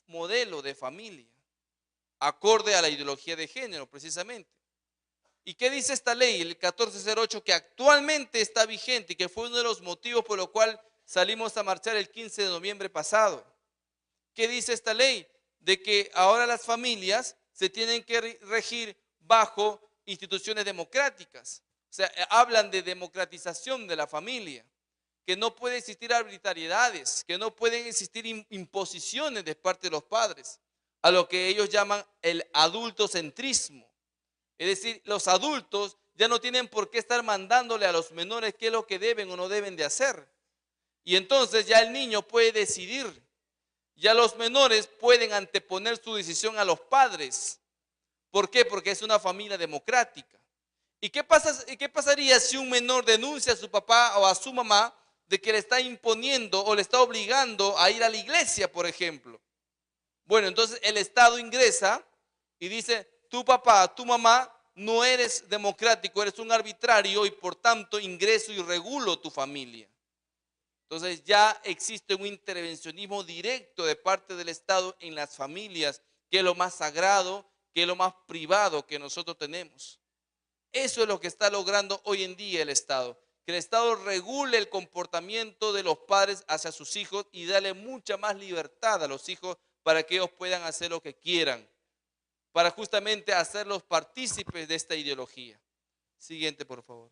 modelo de familia, acorde a la ideología de género, precisamente. ¿Y qué dice esta ley, el 1408, que actualmente está vigente y que fue uno de los motivos por los cuales salimos a marchar el 15 de noviembre pasado? ¿Qué dice esta ley? De que ahora las familias se tienen que regir bajo instituciones democráticas. O sea, hablan de democratización de la familia, que no puede existir arbitrariedades, que no pueden existir imposiciones de parte de los padres, a lo que ellos llaman el adultocentrismo. Es decir, los adultos ya no tienen por qué estar mandándole a los menores qué es lo que deben o no deben de hacer. Y entonces ya el niño puede decidir. Ya los menores pueden anteponer su decisión a los padres. ¿Por qué? Porque es una familia democrática. ¿Y qué pasaría si un menor denuncia a su papá o a su mamá de que le está imponiendo o le está obligando a ir a la iglesia, por ejemplo? Bueno, entonces el Estado ingresa y dice, tu papá, tu mamá, no eres democrático, eres un arbitrario y por tanto ingreso y regulo tu familia. Entonces ya existe un intervencionismo directo de parte del Estado en las familias, que es lo más sagrado, que es lo más privado que nosotros tenemos. Eso es lo que está logrando hoy en día el Estado, que el Estado regule el comportamiento de los padres hacia sus hijos y darle mucha más libertad a los hijos para que ellos puedan hacer lo que quieran, para justamente hacerlos partícipes de esta ideología. Siguiente, por favor.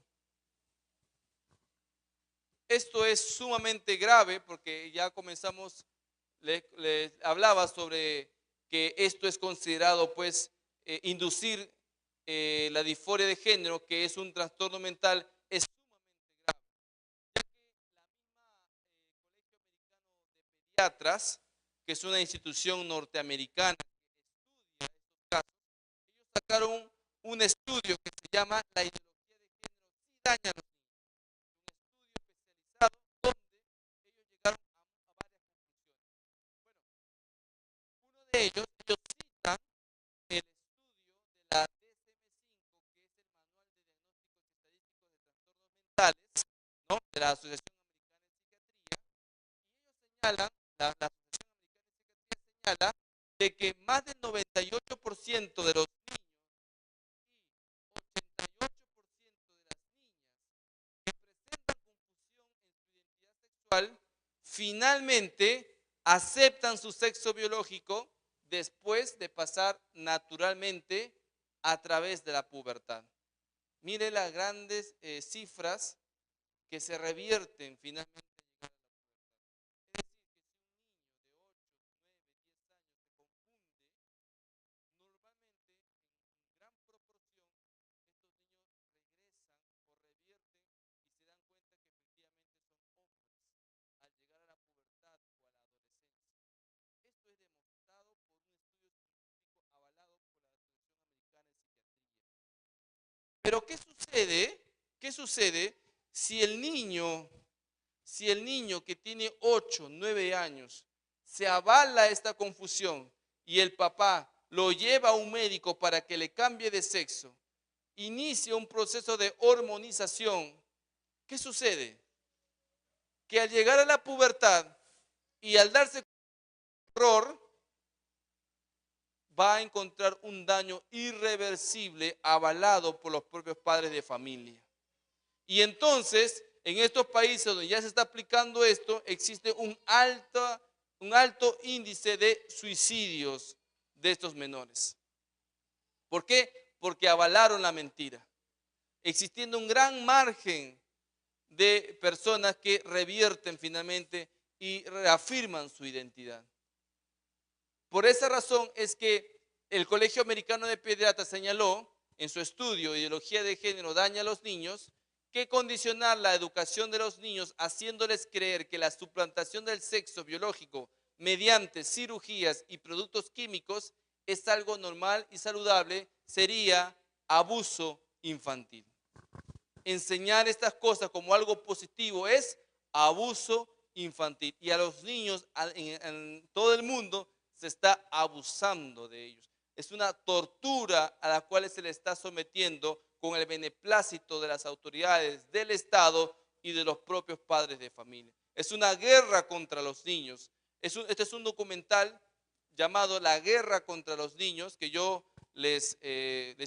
Esto es sumamente grave porque ya comenzamos, les hablaba sobre que esto es considerado pues inducir la disforia de género, que es un trastorno mental, es sumamente grave, ya que la misma Colegio Americano de Pediatras, que es una institución norteamericana que estudia estos casos, ellos sacaron un estudio que se llama La ideología de género sí daña a los niños, un estudio especializado donde ellos llegaron a varias conclusiones. Bueno, uno de ellos citan el estudio de la DSM-5, que es el Manual de Diagnósticos y Estadísticos de Trastornos Mentales, ¿no?, de la Asociación Americana de Psiquiatría, y ellos señalan, la Asociación Americana de Psiquiatría señala de que más del 98% de los niños y 88% de las niñas que presentan confusión en su identidad sexual, finalmente aceptan su sexo biológico después de pasar naturalmente a través de la pubertad. Mire las grandes cifras que se revierten finalmente. Es decir, que si un niño de 8, 9, 10 años se confunde, normalmente en gran proporción estos niños regresan o revierten y se dan cuenta que efectivamente son hombres al llegar a la pubertad o a la adolescencia. Esto es demostrado por un estudio científico avalado por la Asociación Americana de Psiquiatría. Pero ¿qué sucede? ¿Qué sucede si el niño que tiene 8, 9 años se avala esta confusión y el papá lo lleva a un médico para que le cambie de sexo, inicia un proceso de hormonización? ¿Qué sucede? Que al llegar a la pubertad y al darse error, va a encontrar un daño irreversible avalado por los propios padres de familia. Y entonces, en estos países donde ya se está aplicando esto, existe un alto índice de suicidios de estos menores. ¿Por qué? Porque avalaron la mentira, existiendo un gran margen de personas que revierten finalmente y reafirman su identidad. Por esa razón es que el Colegio Americano de Pediatras señaló en su estudio Ideología de Género daña a los niños, que condicionar la educación de los niños haciéndoles creer que la suplantación del sexo biológico mediante cirugías y productos químicos es algo normal y saludable sería abuso infantil. Enseñar estas cosas como algo positivo es abuso infantil. Y a los niños en todo el mundo se está abusando de ellos. Es una tortura a la cual se le está sometiendo con el beneplácito de las autoridades del Estado y de los propios padres de familia. Es una guerra contra los niños. Este es un documental llamado La Guerra contra los Niños, que yo les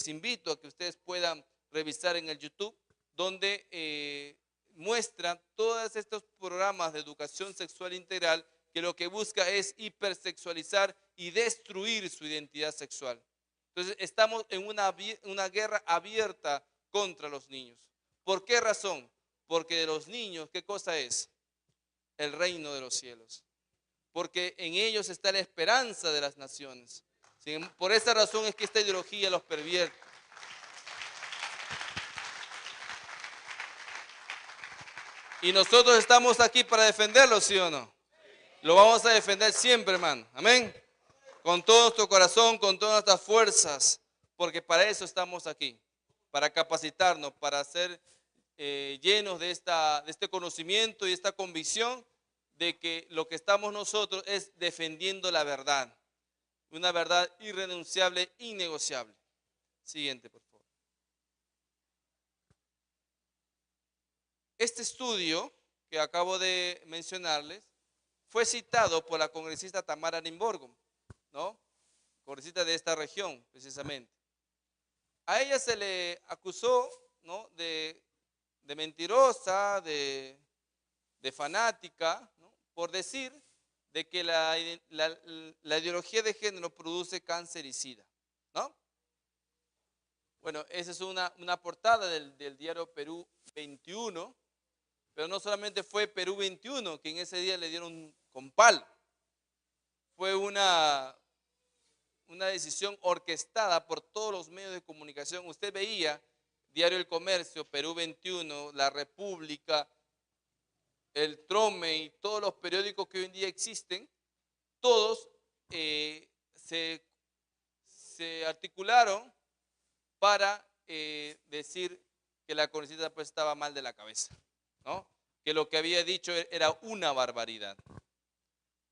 invito a que ustedes puedan revisar en el YouTube, donde muestra todos estos programas de educación sexual integral que lo que busca es hipersexualizar y destruir su identidad sexual. Entonces estamos en una guerra abierta contra los niños. ¿Por qué razón? Porque de los niños, ¿qué cosa es? El reino de los cielos. Porque en ellos está la esperanza de las naciones. Por esa razón es que esta ideología los pervierte. Y nosotros estamos aquí para defenderlo, ¿sí o no? Lo vamos a defender siempre, hermano. Amén. Con todo nuestro corazón, con todas nuestras fuerzas, porque para eso estamos aquí, para capacitarnos, para ser llenos de este conocimiento y esta convicción de que lo que estamos nosotros es defendiendo la verdad, una verdad irrenunciable, innegociable. Siguiente, por favor. Este estudio que acabo de mencionarles fue citado por la congresista Tamara Limborgo, ¿no? Congresista de esta región, precisamente. A ella se le acusó, ¿no?, de mentirosa, de fanática, ¿no?, por decir de que la ideología de género produce cáncer y sida, ¿no? Bueno, esa es una portada del diario Perú 21, pero no solamente fue Perú 21, que en ese día le dieron con palo. Fue una decisión orquestada por todos los medios de comunicación. Usted veía Diario El Comercio, Perú 21, La República, El Trome y todos los periódicos que hoy en día existen, todos se articularon para decir que la congresista pues estaba mal de la cabeza, ¿no?, que lo que había dicho era una barbaridad.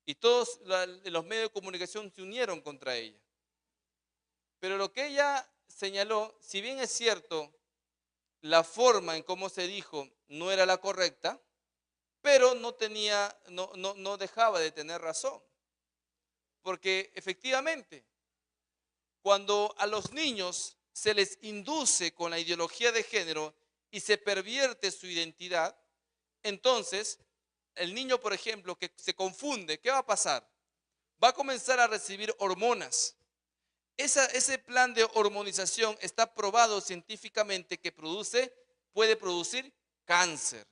Y todos los medios de comunicación se unieron contra ella. Pero lo que ella señaló, si bien es cierto, la forma en cómo se dijo no era la correcta, pero no dejaba de tener razón. Porque efectivamente, cuando a los niños se les induce con la ideología de género y se pervierte su identidad, entonces el niño, por ejemplo, que se confunde, ¿qué va a pasar? Va a comenzar a recibir hormonas. Ese plan de hormonización está probado científicamente que puede producir cáncer.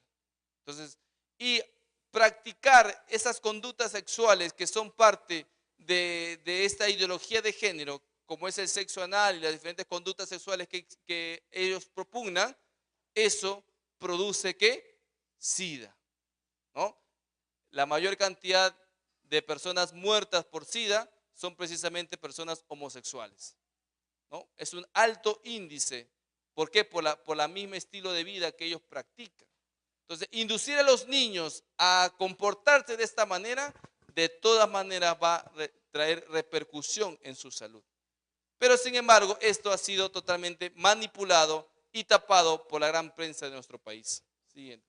Entonces, y practicar esas conductas sexuales que son parte de esta ideología de género, como es el sexo anal y las diferentes conductas sexuales que ellos propugnan, eso produce ¿qué? SIDA, ¿no? La mayor cantidad de personas muertas por SIDA son precisamente personas homosexuales, ¿no? Es un alto índice. ¿Por qué? Por la misma estilo de vida que ellos practican. Entonces, inducir a los niños a comportarse de esta manera, de todas maneras va a traer repercusión en su salud. Pero sin embargo, esto ha sido totalmente manipulado y tapado por la gran prensa de nuestro país. Siguiente.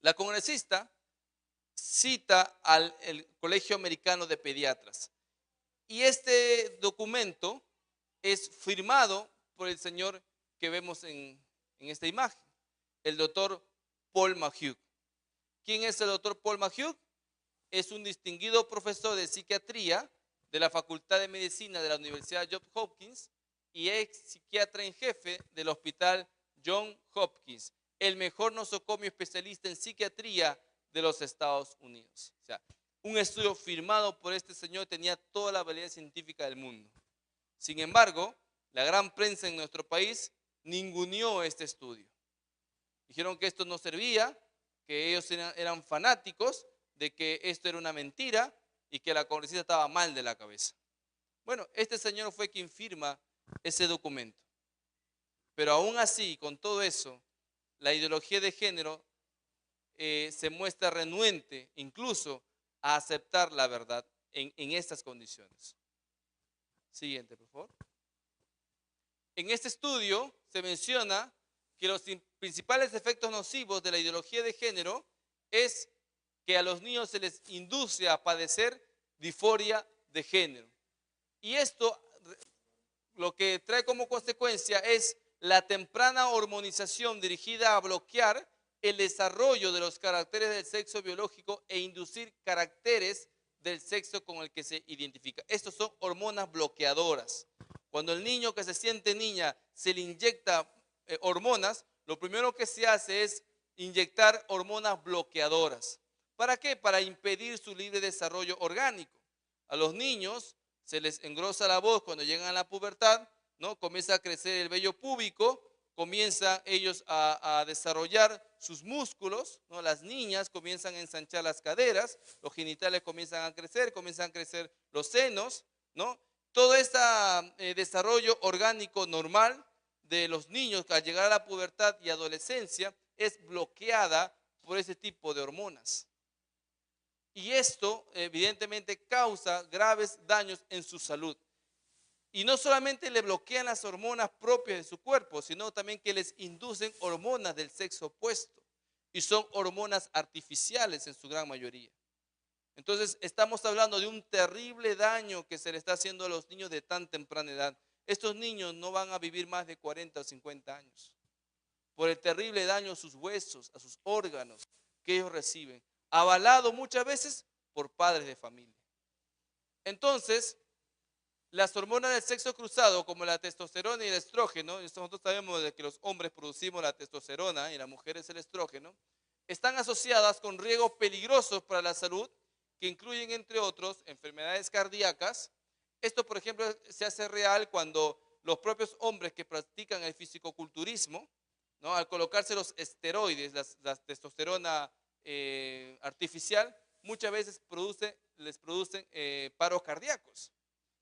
La congresista cita al Colegio Americano de Pediatras Y este documento es firmado por el señor que vemos en esta imagen, el doctor Paul McHugh. ¿Quién es el doctor Paul McHugh? Es un distinguido profesor de psiquiatría de la Facultad de Medicina de la Universidad Johns Hopkins y ex psiquiatra en jefe del Hospital Johns Hopkins, el mejor nosocomio especialista en psiquiatría de los Estados Unidos. O sea, un estudio firmado por este señor tenía toda la validez científica del mundo. Sin embargo, la gran prensa en nuestro país ninguneó este estudio. Dijeron que esto no servía, que ellos eran fanáticos, de que esto era una mentira y que la congresista estaba mal de la cabeza. Bueno, este señor fue quien firma ese documento. Pero aún así, con todo eso, la ideología de género se muestra renuente incluso a aceptar la verdad en estas condiciones. Siguiente, por favor. En este estudio se menciona que los principales efectos nocivos de la ideología de género es que a los niños se les induce a padecer disforia de género. Y esto lo que trae como consecuencia es la temprana hormonización dirigida a bloquear el desarrollo de los caracteres del sexo biológico e inducir caracteres del sexo con el que se identifica. Estos son hormonas bloqueadoras. Cuando el niño que se siente niña se le inyecta hormonas, lo primero que se hace es inyectar hormonas bloqueadoras. ¿Para qué? Para impedir su libre desarrollo orgánico. A los niños se les engrosa la voz cuando llegan a la pubertad, ¿no? Comienza a crecer el vello púbico, comienzan ellos a desarrollar sus músculos, ¿no? Las niñas comienzan a ensanchar las caderas, los genitales comienzan a crecer los senos, ¿no? Todo este desarrollo orgánico normal de los niños al llegar a la pubertad y adolescencia es bloqueada por ese tipo de hormonas. Y esto evidentemente causa graves daños en su salud. Y no solamente le bloquean las hormonas propias de su cuerpo, sino también que les inducen hormonas del sexo opuesto. Y son hormonas artificiales en su gran mayoría. Entonces estamos hablando de un terrible daño que se le está haciendo a los niños de tan temprana edad. Estos niños no van a vivir más de 40 o 50 años. Por el terrible daño a sus huesos, a sus órganos que ellos reciben. Avalado muchas veces por padres de familia. Entonces, las hormonas del sexo cruzado, como la testosterona y el estrógeno, nosotros sabemos de que los hombres producimos la testosterona y las mujeres el estrógeno, están asociadas con riesgos peligrosos para la salud, que incluyen, entre otros, enfermedades cardíacas. Esto, por ejemplo, se hace real cuando los propios hombres que practican el fisicoculturismo, ¿no? Al colocarse los esteroides, la testosterona artificial, muchas veces les producen paros cardíacos.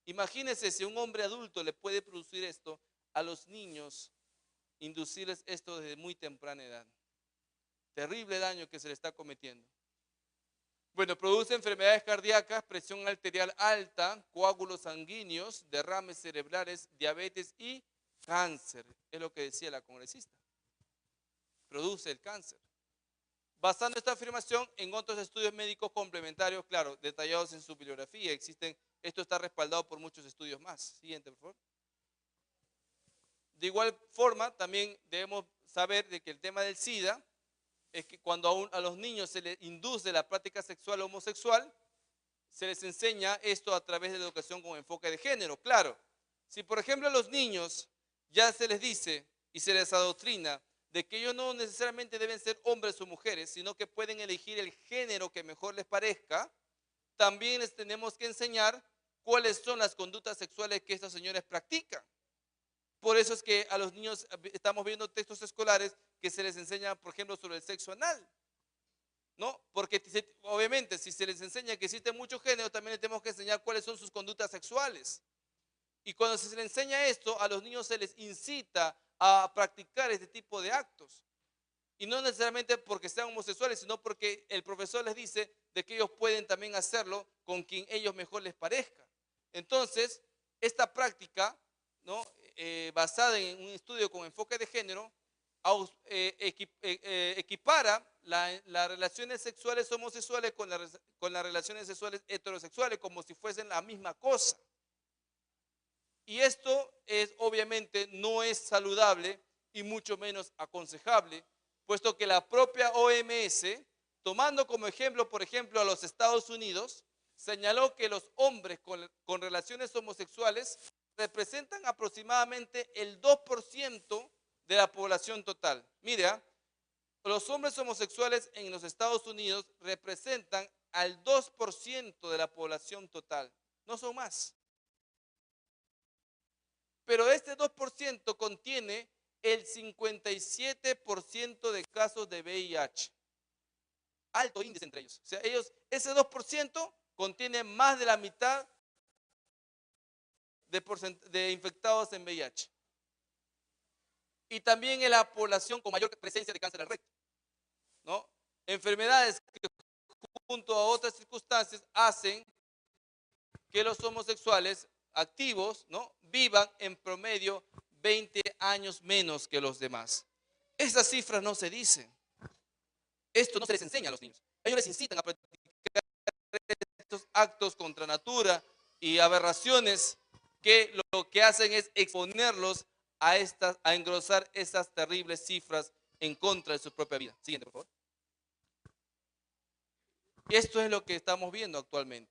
Imagínense si un hombre adulto le puede producir esto a los niños, inducirles esto desde muy temprana edad. Terrible daño que se le está cometiendo. Bueno, produce enfermedades cardíacas, presión arterial alta, coágulos sanguíneos, derrames cerebrales, diabetes y cáncer. Es lo que decía la congresista. Produce el cáncer. Basando esta afirmación en otros estudios médicos complementarios, claro, detallados en su bibliografía, esto está respaldado por muchos estudios más. Siguiente, por favor. De igual forma, también debemos saber de que el tema del SIDA es que cuando a los niños se les induce la práctica sexual homosexual, se les enseña esto a través de la educación con enfoque de género. Claro, si por ejemplo a los niños ya se les dice y se les adoctrina de que ellos no necesariamente deben ser hombres o mujeres, sino que pueden elegir el género que mejor les parezca, también les tenemos que enseñar cuáles son las conductas sexuales que estos señores practican. Por eso es que a los niños estamos viendo textos escolares que se les enseña, por ejemplo, sobre el sexo anal, ¿no? Porque obviamente si se les enseña que existen muchos géneros, también les tenemos que enseñar cuáles son sus conductas sexuales. Y cuando se les enseña esto, a los niños se les incita a practicar este tipo de actos. Y no necesariamente porque sean homosexuales, sino porque el profesor les dice de que ellos pueden también hacerlo con quien ellos mejor les parezca. Entonces, esta práctica, ¿no? Basada en un estudio con enfoque de género, equipara las relaciones sexuales homosexuales con las relaciones sexuales heterosexuales como si fuesen la misma cosa. Y esto es obviamente no es saludable y mucho menos aconsejable, puesto que la propia OMS, tomando como ejemplo, por ejemplo, a los Estados Unidos, señaló que los hombres con relaciones homosexuales representan aproximadamente el 2% de la población total. Mira, los hombres homosexuales en los Estados Unidos representan al 2% de la población total, no son más. Pero este 2% contiene el 57% de casos de VIH. Alto índice entre ellos. O sea, ese 2% contiene más de la mitad de infectados en VIH. Y también en la población con mayor presencia de cáncer al recto, ¿no? Enfermedades que junto a otras circunstancias hacen que los homosexuales activos, ¿no?, vivan en promedio 20 años menos que los demás. Esas cifras no se dicen. Esto no se les enseña a los niños. Ellos les incitan a practicar estos actos contra natura y aberraciones que lo que hacen es exponerlos a engrosar esas terribles cifras en contra de su propia vida. Siguiente, por favor. Esto es lo que estamos viendo actualmente.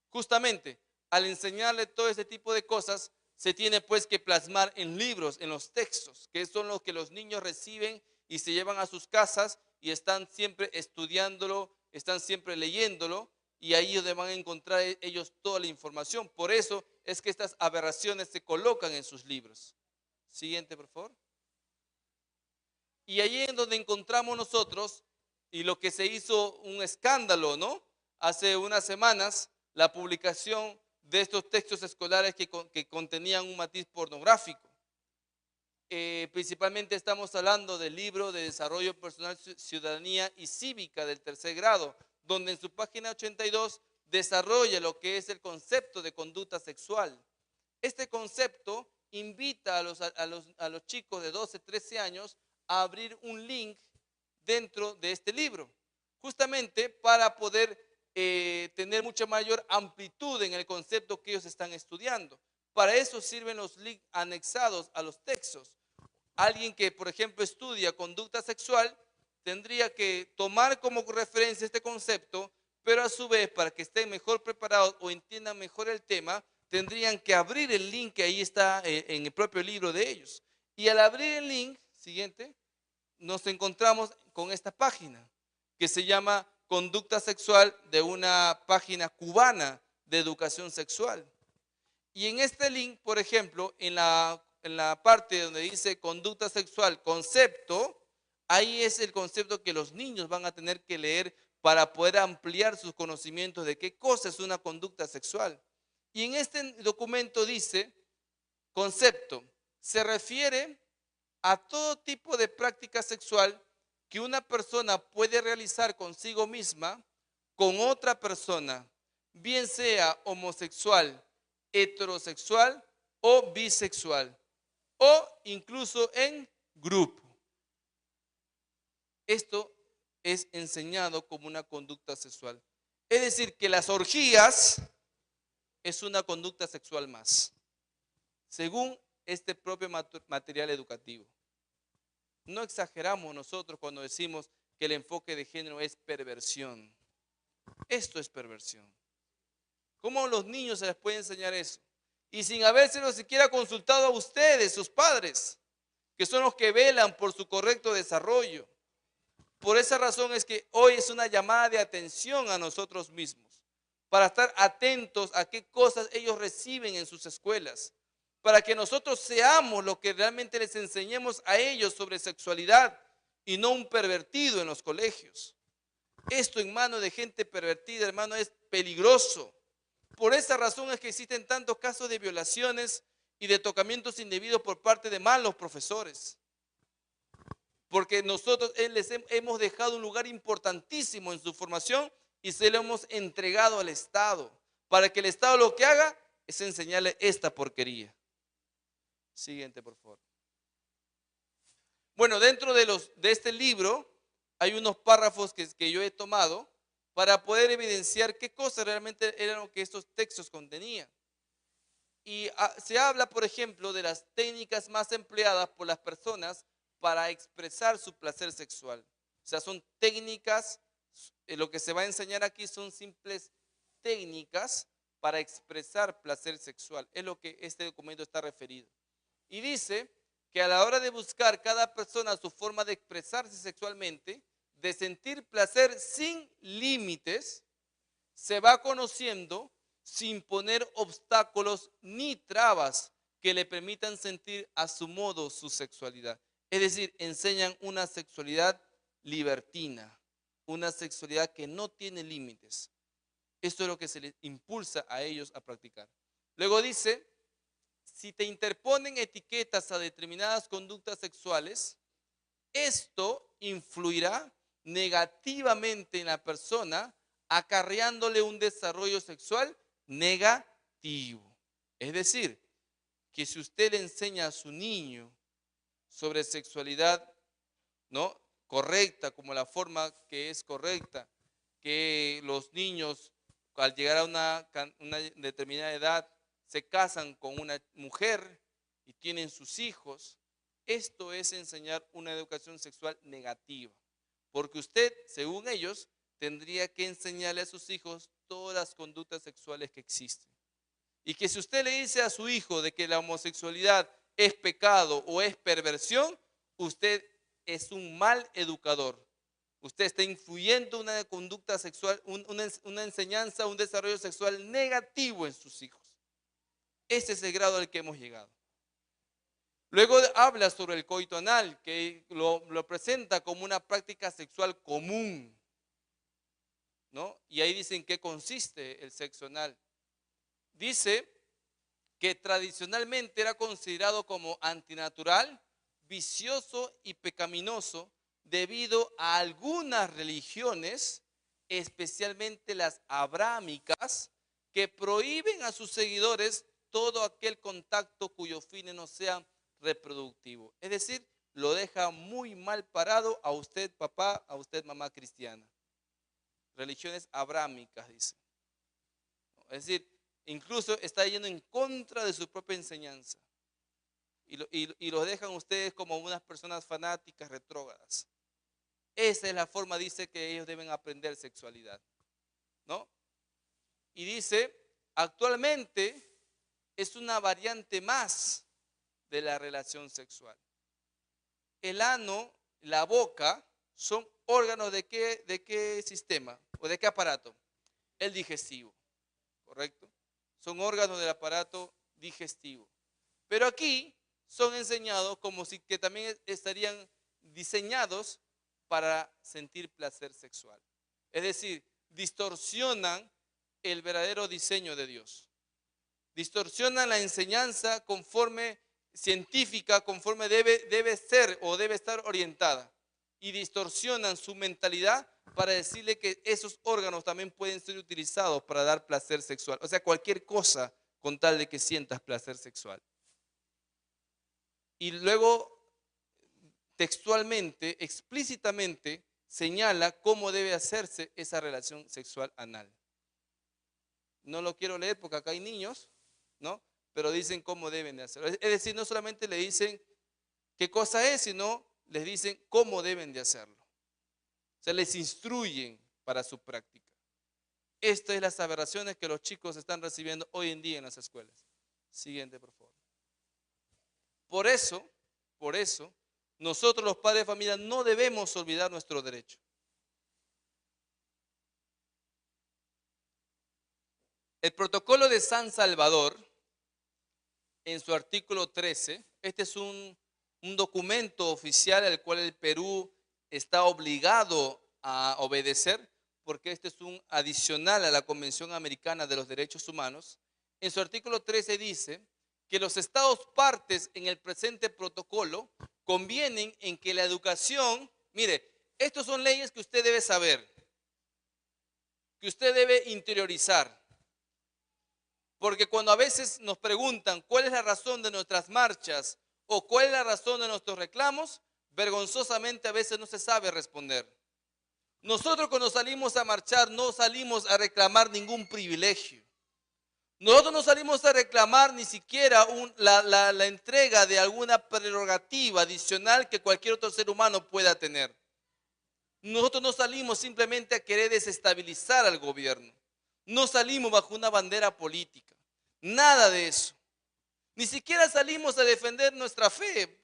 Justamente, al enseñarle todo este tipo de cosas, se tiene pues que plasmar en libros, en los textos, que son los que los niños reciben y se llevan a sus casas y están siempre estudiándolo, están siempre leyéndolo, y ahí donde van a encontrar ellos toda la información. Por eso es que estas aberraciones se colocan en sus libros. Siguiente, por favor. Y allí es donde encontramos nosotros, y lo que se hizo un escándalo, ¿no?, hace unas semanas, la publicación de estos textos escolares que contenían un matiz pornográfico. Principalmente estamos hablando del libro de Desarrollo Personal, Ciudadanía y Cívica del tercer grado, donde en su página 82 desarrolla lo que es el concepto de conducta sexual. Este concepto invita a los chicos de 12, 13 años a abrir un link dentro de este libro, justamente para poder tener mucha mayor amplitud en el concepto que ellos están estudiando. Para eso sirven los links anexados a los textos. Alguien que, por ejemplo, estudia conducta sexual tendría que tomar como referencia este concepto, pero a su vez, para que estén mejor preparados o entiendan mejor el tema, tendrían que abrir el link que ahí está en el propio libro de ellos. Y al abrir el link, siguiente, nos encontramos con esta página que se llama Conducta Sexual, de una página cubana de educación sexual. Y en este link, por ejemplo, en la parte donde dice conducta sexual, concepto, ahí es el concepto que los niños van a tener que leer para poder ampliar sus conocimientos de qué cosa es una conducta sexual. Y en este documento dice, concepto, se refiere a todo tipo de práctica sexual que una persona puede realizar consigo misma, con otra persona, bien sea homosexual, heterosexual o bisexual, o incluso en grupo. Esto es enseñado como una conducta sexual. Es decir, que las orgías es una conducta sexual más, según este propio material educativo. No exageramos nosotros cuando decimos que el enfoque de género es perversión. Esto es perversión. ¿Cómo a los niños se les puede enseñar eso? Y sin habérselo siquiera consultado a ustedes, sus padres, que son los que velan por su correcto desarrollo. Por esa razón es que hoy es una llamada de atención a nosotros mismos, para estar atentos a qué cosas ellos reciben en sus escuelas, para que nosotros seamos lo que realmente les enseñemos a ellos sobre sexualidad y no un pervertido en los colegios. Esto en manos de gente pervertida, hermano, es peligroso. Por esa razón es que existen tantos casos de violaciones y de tocamientos indebidos por parte de malos profesores. Porque nosotros les hemos dejado un lugar importantísimo en su formación y se lo hemos entregado al Estado, para que el Estado lo que haga es enseñarle esta porquería. Siguiente, por favor. Bueno, dentro de este libro hay unos párrafos que yo he tomado para poder evidenciar qué cosas realmente eran lo que estos textos contenían. Y se habla, por ejemplo, de las técnicas más empleadas por las personas para expresar su placer sexual. O sea, son técnicas, lo que se va a enseñar aquí son simples técnicas para expresar placer sexual. Es lo que este documento está referido. Y dice que a la hora de buscar cada persona su forma de expresarse sexualmente, de sentir placer sin límites, se va conociendo sin poner obstáculos ni trabas que le permitan sentir a su modo su sexualidad. Es decir, enseñan una sexualidad libertina, una sexualidad que no tiene límites. Esto es lo que se les impulsa a ellos a practicar. Luego dice, si te interponen etiquetas a determinadas conductas sexuales, esto influirá negativamente en la persona, acarreándole un desarrollo sexual negativo. Es decir, que si usted le enseña a su niño sobre sexualidad, ¿no?, correcta, como la forma que es correcta, que los niños al llegar a una determinada edad se casan con una mujer y tienen sus hijos, esto es enseñar una educación sexual negativa, porque usted, según ellos, tendría que enseñarle a sus hijos todas las conductas sexuales que existen. Y que si usted le dice a su hijo de que la homosexualidad es pecado o es perversión, usted es un mal educador. Usted está influyendo una conducta sexual, una enseñanza, un desarrollo sexual negativo en sus hijos. Ese es el grado al que hemos llegado. Luego habla sobre el coito anal, que lo presenta como una práctica sexual común, ¿no? Y ahí dicen qué consiste el sexo anal. Dice que tradicionalmente era considerado como antinatural, vicioso y pecaminoso debido a algunas religiones, especialmente las abrámicas, que prohíben a sus seguidores todo aquel contacto cuyo fin no sea reproductivo. Es decir, lo deja muy mal parado a usted, papá, a usted, mamá cristiana. Religiones abrámicas, dice. Es decir, incluso está yendo en contra de su propia enseñanza. Y los dejan ustedes como unas personas fanáticas, retrógradas. Esa es la forma, dice, que ellos deben aprender sexualidad, ¿no? Y dice, actualmente es una variante más de la relación sexual. El ano, la boca, son órganos de qué sistema o de qué aparato? El digestivo, ¿correcto? Son órganos del aparato digestivo. Pero aquí son enseñados como si que también estarían diseñados para sentir placer sexual. Es decir, distorsionan el verdadero diseño de Dios. Distorsionan la enseñanza conforme científica, conforme debe ser o debe estar orientada. Y distorsionan su mentalidad para decirle que esos órganos también pueden ser utilizados para dar placer sexual. O sea, cualquier cosa con tal de que sientas placer sexual. Y luego, textualmente, explícitamente, señala cómo debe hacerse esa relación sexual anal. No lo quiero leer porque acá hay niños, ¿no? Pero dicen cómo deben de hacerlo. Es decir, no solamente le dicen qué cosa es, sino les dicen cómo deben de hacerlo. O sea, les instruyen para su práctica. Estas son las aberraciones que los chicos están recibiendo hoy en día en las escuelas. Siguiente, por favor. Por eso, nosotros los padres de familia no debemos olvidar nuestro derecho. El protocolo de San Salvador, en su artículo 13, este es un documento oficial al cual el Perú está obligado a obedecer, porque este es un adicional a la Convención Americana de los Derechos Humanos. En su artículo 13 dice que los estados partes en el presente protocolo convienen en que la educación, mire, estas son leyes que usted debe saber, que usted debe interiorizar. Porque cuando a veces nos preguntan cuál es la razón de nuestras marchas o cuál es la razón de nuestros reclamos, vergonzosamente a veces no se sabe responder. Nosotros cuando salimos a marchar no salimos a reclamar ningún privilegio. Nosotros no salimos a reclamar ni siquiera la entrega de alguna prerrogativa adicional que cualquier otro ser humano pueda tener. Nosotros no salimos simplemente a querer desestabilizar al gobierno. No salimos bajo una bandera política. Nada de eso. Ni siquiera salimos a defender nuestra fe,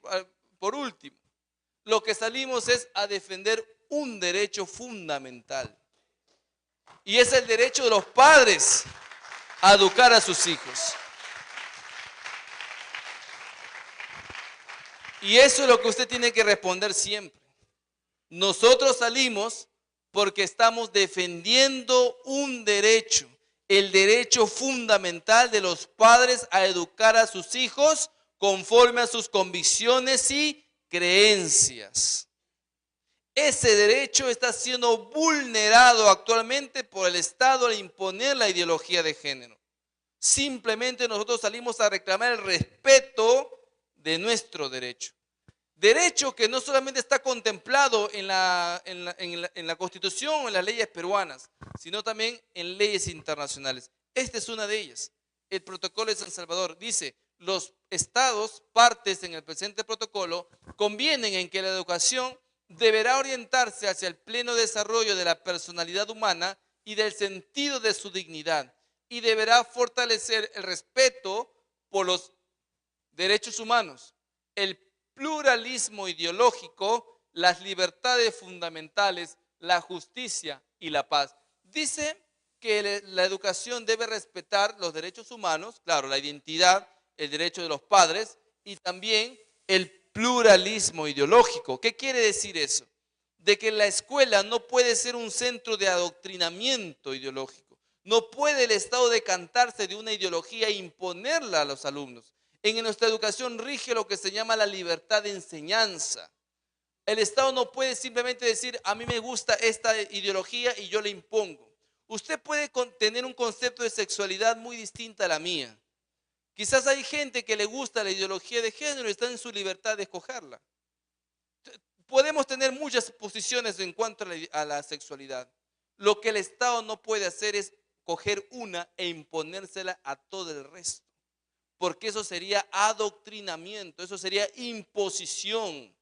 por último. Lo que salimos es a defender un derecho fundamental. Y es el derecho de los padres a educar a sus hijos. Y eso es lo que usted tiene que responder siempre. Nosotros salimos porque estamos defendiendo un derecho, el derecho fundamental de los padres a educar a sus hijos conforme a sus convicciones y creencias. Ese derecho está siendo vulnerado actualmente por el Estado al imponer la ideología de género. Simplemente nosotros salimos a reclamar el respeto de nuestro derecho. Derecho que no solamente está contemplado en la Constitución o en las leyes peruanas, sino también en leyes internacionales. Esta es una de ellas. El Protocolo de San Salvador dice: los estados, partes en el presente protocolo, convienen en que la educación deberá orientarse hacia el pleno desarrollo de la personalidad humana y del sentido de su dignidad, y deberá fortalecer el respeto por los derechos humanos, el pluralismo ideológico, las libertades fundamentales, la justicia y la paz. Dice que la educación debe respetar los derechos humanos, claro, la identidad, el derecho de los padres y también el pluralismo ideológico. ¿Qué quiere decir eso? De que la escuela no puede ser un centro de adoctrinamiento ideológico. No puede el Estado decantarse de una ideología e imponerla a los alumnos. En nuestra educación rige lo que se llama la libertad de enseñanza. El Estado no puede simplemente decir: a mí me gusta esta ideología y yo la impongo. Usted puede tener un concepto de sexualidad muy distinta a la mía. Quizás hay gente que le gusta la ideología de género y está en su libertad de escogerla. Podemos tener muchas posiciones en cuanto a la sexualidad. Lo que el Estado no puede hacer es coger una e imponérsela a todo el resto, porque eso sería adoctrinamiento, eso sería imposición.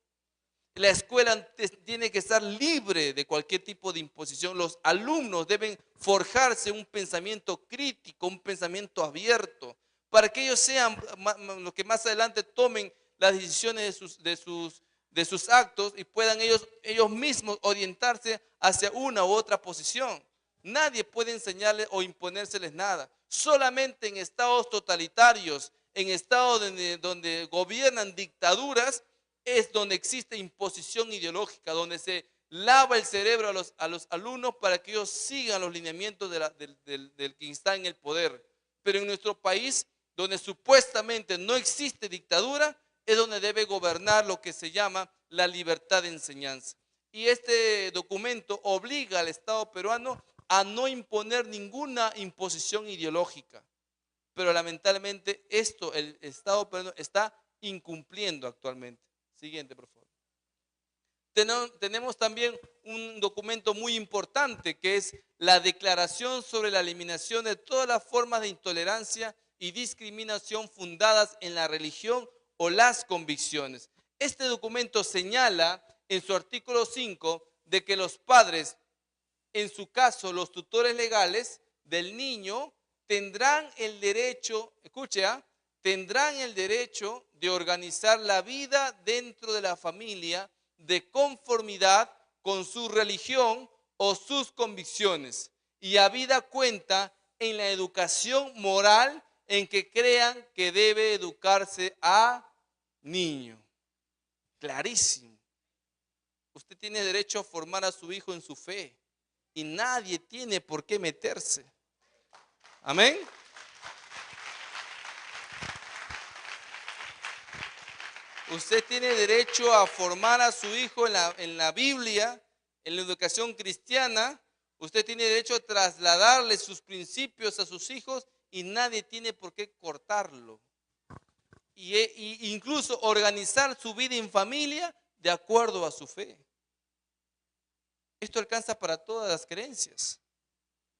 La escuela tiene que estar libre de cualquier tipo de imposición. Los alumnos deben forjarse un pensamiento crítico, un pensamiento abierto, para que ellos sean los que más adelante tomen las decisiones de sus actos y puedan ellos mismos orientarse hacia una u otra posición. Nadie puede enseñarles o imponérseles nada. Solamente en estados totalitarios, en estados donde gobiernan dictaduras, es donde existe imposición ideológica, donde se lava el cerebro a los alumnos para que ellos sigan los lineamientos del que está en el poder. Pero en nuestro país, donde supuestamente no existe dictadura, es donde debe gobernar lo que se llama la libertad de enseñanza. Y este documento obliga al Estado peruano a no imponer ninguna imposición ideológica. Pero lamentablemente esto el Estado peruano está incumpliendo actualmente. Siguiente, por favor. Tenemos también un documento muy importante que es la Declaración sobre la eliminación de todas las formas de intolerancia y discriminación fundadas en la religión o las convicciones. Este documento señala en su artículo 5 de que los padres, en su caso los tutores legales del niño, tendrán el derecho, escuche, tendrán el derecho de organizar la vida dentro de la familia de conformidad con su religión o sus convicciones y habida cuenta en la educación moral en que crean que debe educarse a niño. Clarísimo. Usted tiene derecho a formar a su hijo en su fe y nadie tiene por qué meterse. Amén. Usted tiene derecho a formar a su hijo en la Biblia, en la educación cristiana. Usted tiene derecho a trasladarle sus principios a sus hijos y nadie tiene por qué cortarlo. Y incluso organizar su vida en familia de acuerdo a su fe. Esto alcanza para todas las creencias.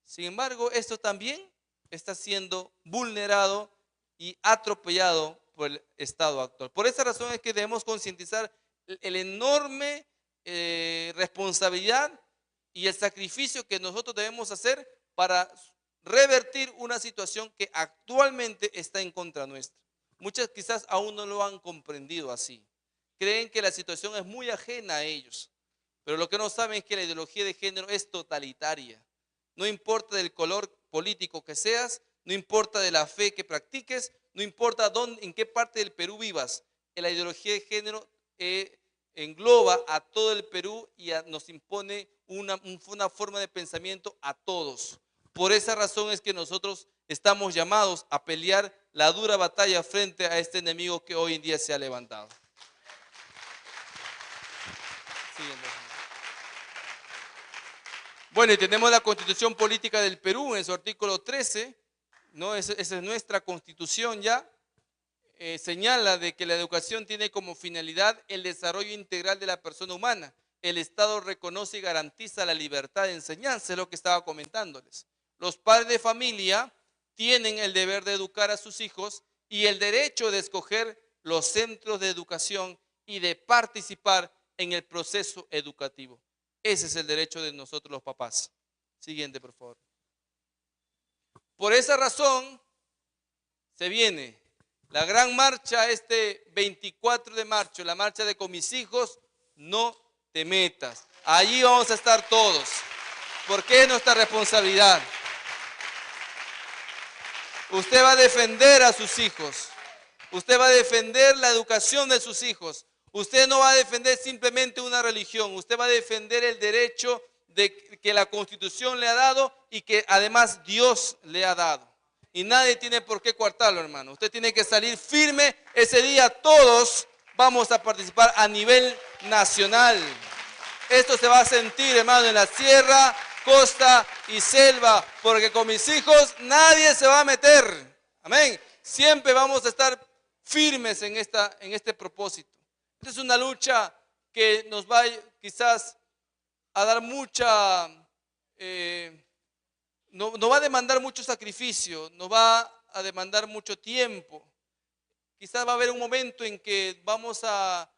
Sin embargo, esto también está siendo vulnerado y atropellado por el Estado actual. Por esa razón es que debemos concientizar el enorme responsabilidad y el sacrificio que nosotros debemos hacer para revertir una situación que actualmente está en contra nuestra. Muchas quizás aún no lo han comprendido así. Creen que la situación es muy ajena a ellos, pero lo que no saben es que la ideología de género es totalitaria. No importa del color político que seas, no importa de la fe que practiques, no importa dónde, en qué parte del Perú vivas, la ideología de género engloba a todo el Perú y nos impone una forma de pensamiento a todos. Por esa razón es que nosotros estamos llamados a pelear la dura batalla frente a este enemigo que hoy en día se ha levantado. Siguiente. Bueno, y tenemos la Constitución Política del Perú en su artículo 13, ¿no? Esa es nuestra Constitución ya. Señala de que la educación tiene como finalidad el desarrollo integral de la persona humana. El Estado reconoce y garantiza la libertad de enseñanza, es lo que estaba comentándoles. Los padres de familia tienen el deber de educar a sus hijos y el derecho de escoger los centros de educación y de participar en el proceso educativo. Ese es el derecho de nosotros los papás. Siguiente, por favor. Por esa razón se viene la gran marcha este 24 de marzo, la marcha de Con mis hijos no te metas. Allí vamos a estar todos, porque es nuestra responsabilidad. Usted va a defender a sus hijos. Usted va a defender la educación de sus hijos. Usted no va a defender simplemente una religión. Usted va a defender el derecho que la Constitución le ha dado y que además Dios le ha dado. Y nadie tiene por qué coartarlo, hermano. Usted tiene que salir firme. Ese día todos vamos a participar a nivel nacional. Esto se va a sentir, hermano, en la sierra, costa y selva, porque con mis hijos nadie se va a meter. Amén. Siempre vamos a estar firmes en este propósito. Esta es una lucha que nos va quizás a dar mucha, no va a demandar mucho sacrificio, no va a demandar mucho tiempo. Quizás va a haber un momento en que vamos a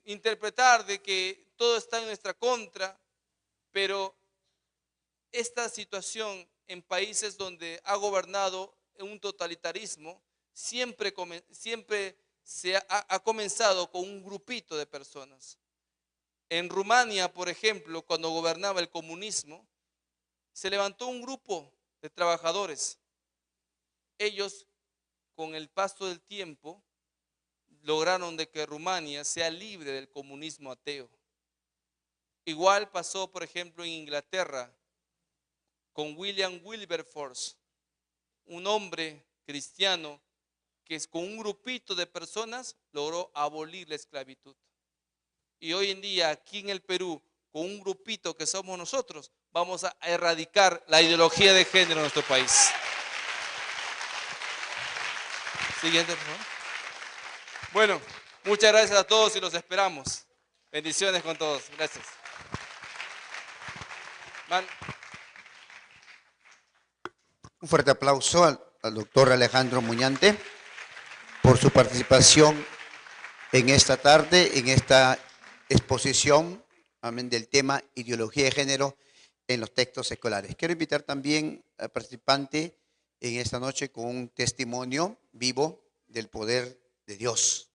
interpretar de que todo está en nuestra contra, pero esta situación en países donde ha gobernado un totalitarismo siempre ha comenzado con un grupito de personas. En Rumania, por ejemplo, cuando gobernaba el comunismo, se levantó un grupo de trabajadores. Ellos, con el paso del tiempo, lograron de que Rumania sea libre del comunismo ateo. Igual pasó, por ejemplo, en Inglaterra, con William Wilberforce, un hombre cristiano que con un grupito de personas logró abolir la esclavitud. Y hoy en día, aquí en el Perú, con un grupito que somos nosotros, vamos a erradicar la ideología de género en nuestro país. Siguiente, por favor. Bueno, muchas gracias a todos y los esperamos. Bendiciones con todos. Gracias. Un fuerte aplauso al doctor Alejandro Muñante por su participación en esta tarde, en esta exposición, amén, del tema ideología de género en los textos escolares. Quiero invitar también al participante en esta noche con un testimonio vivo del poder de Dios.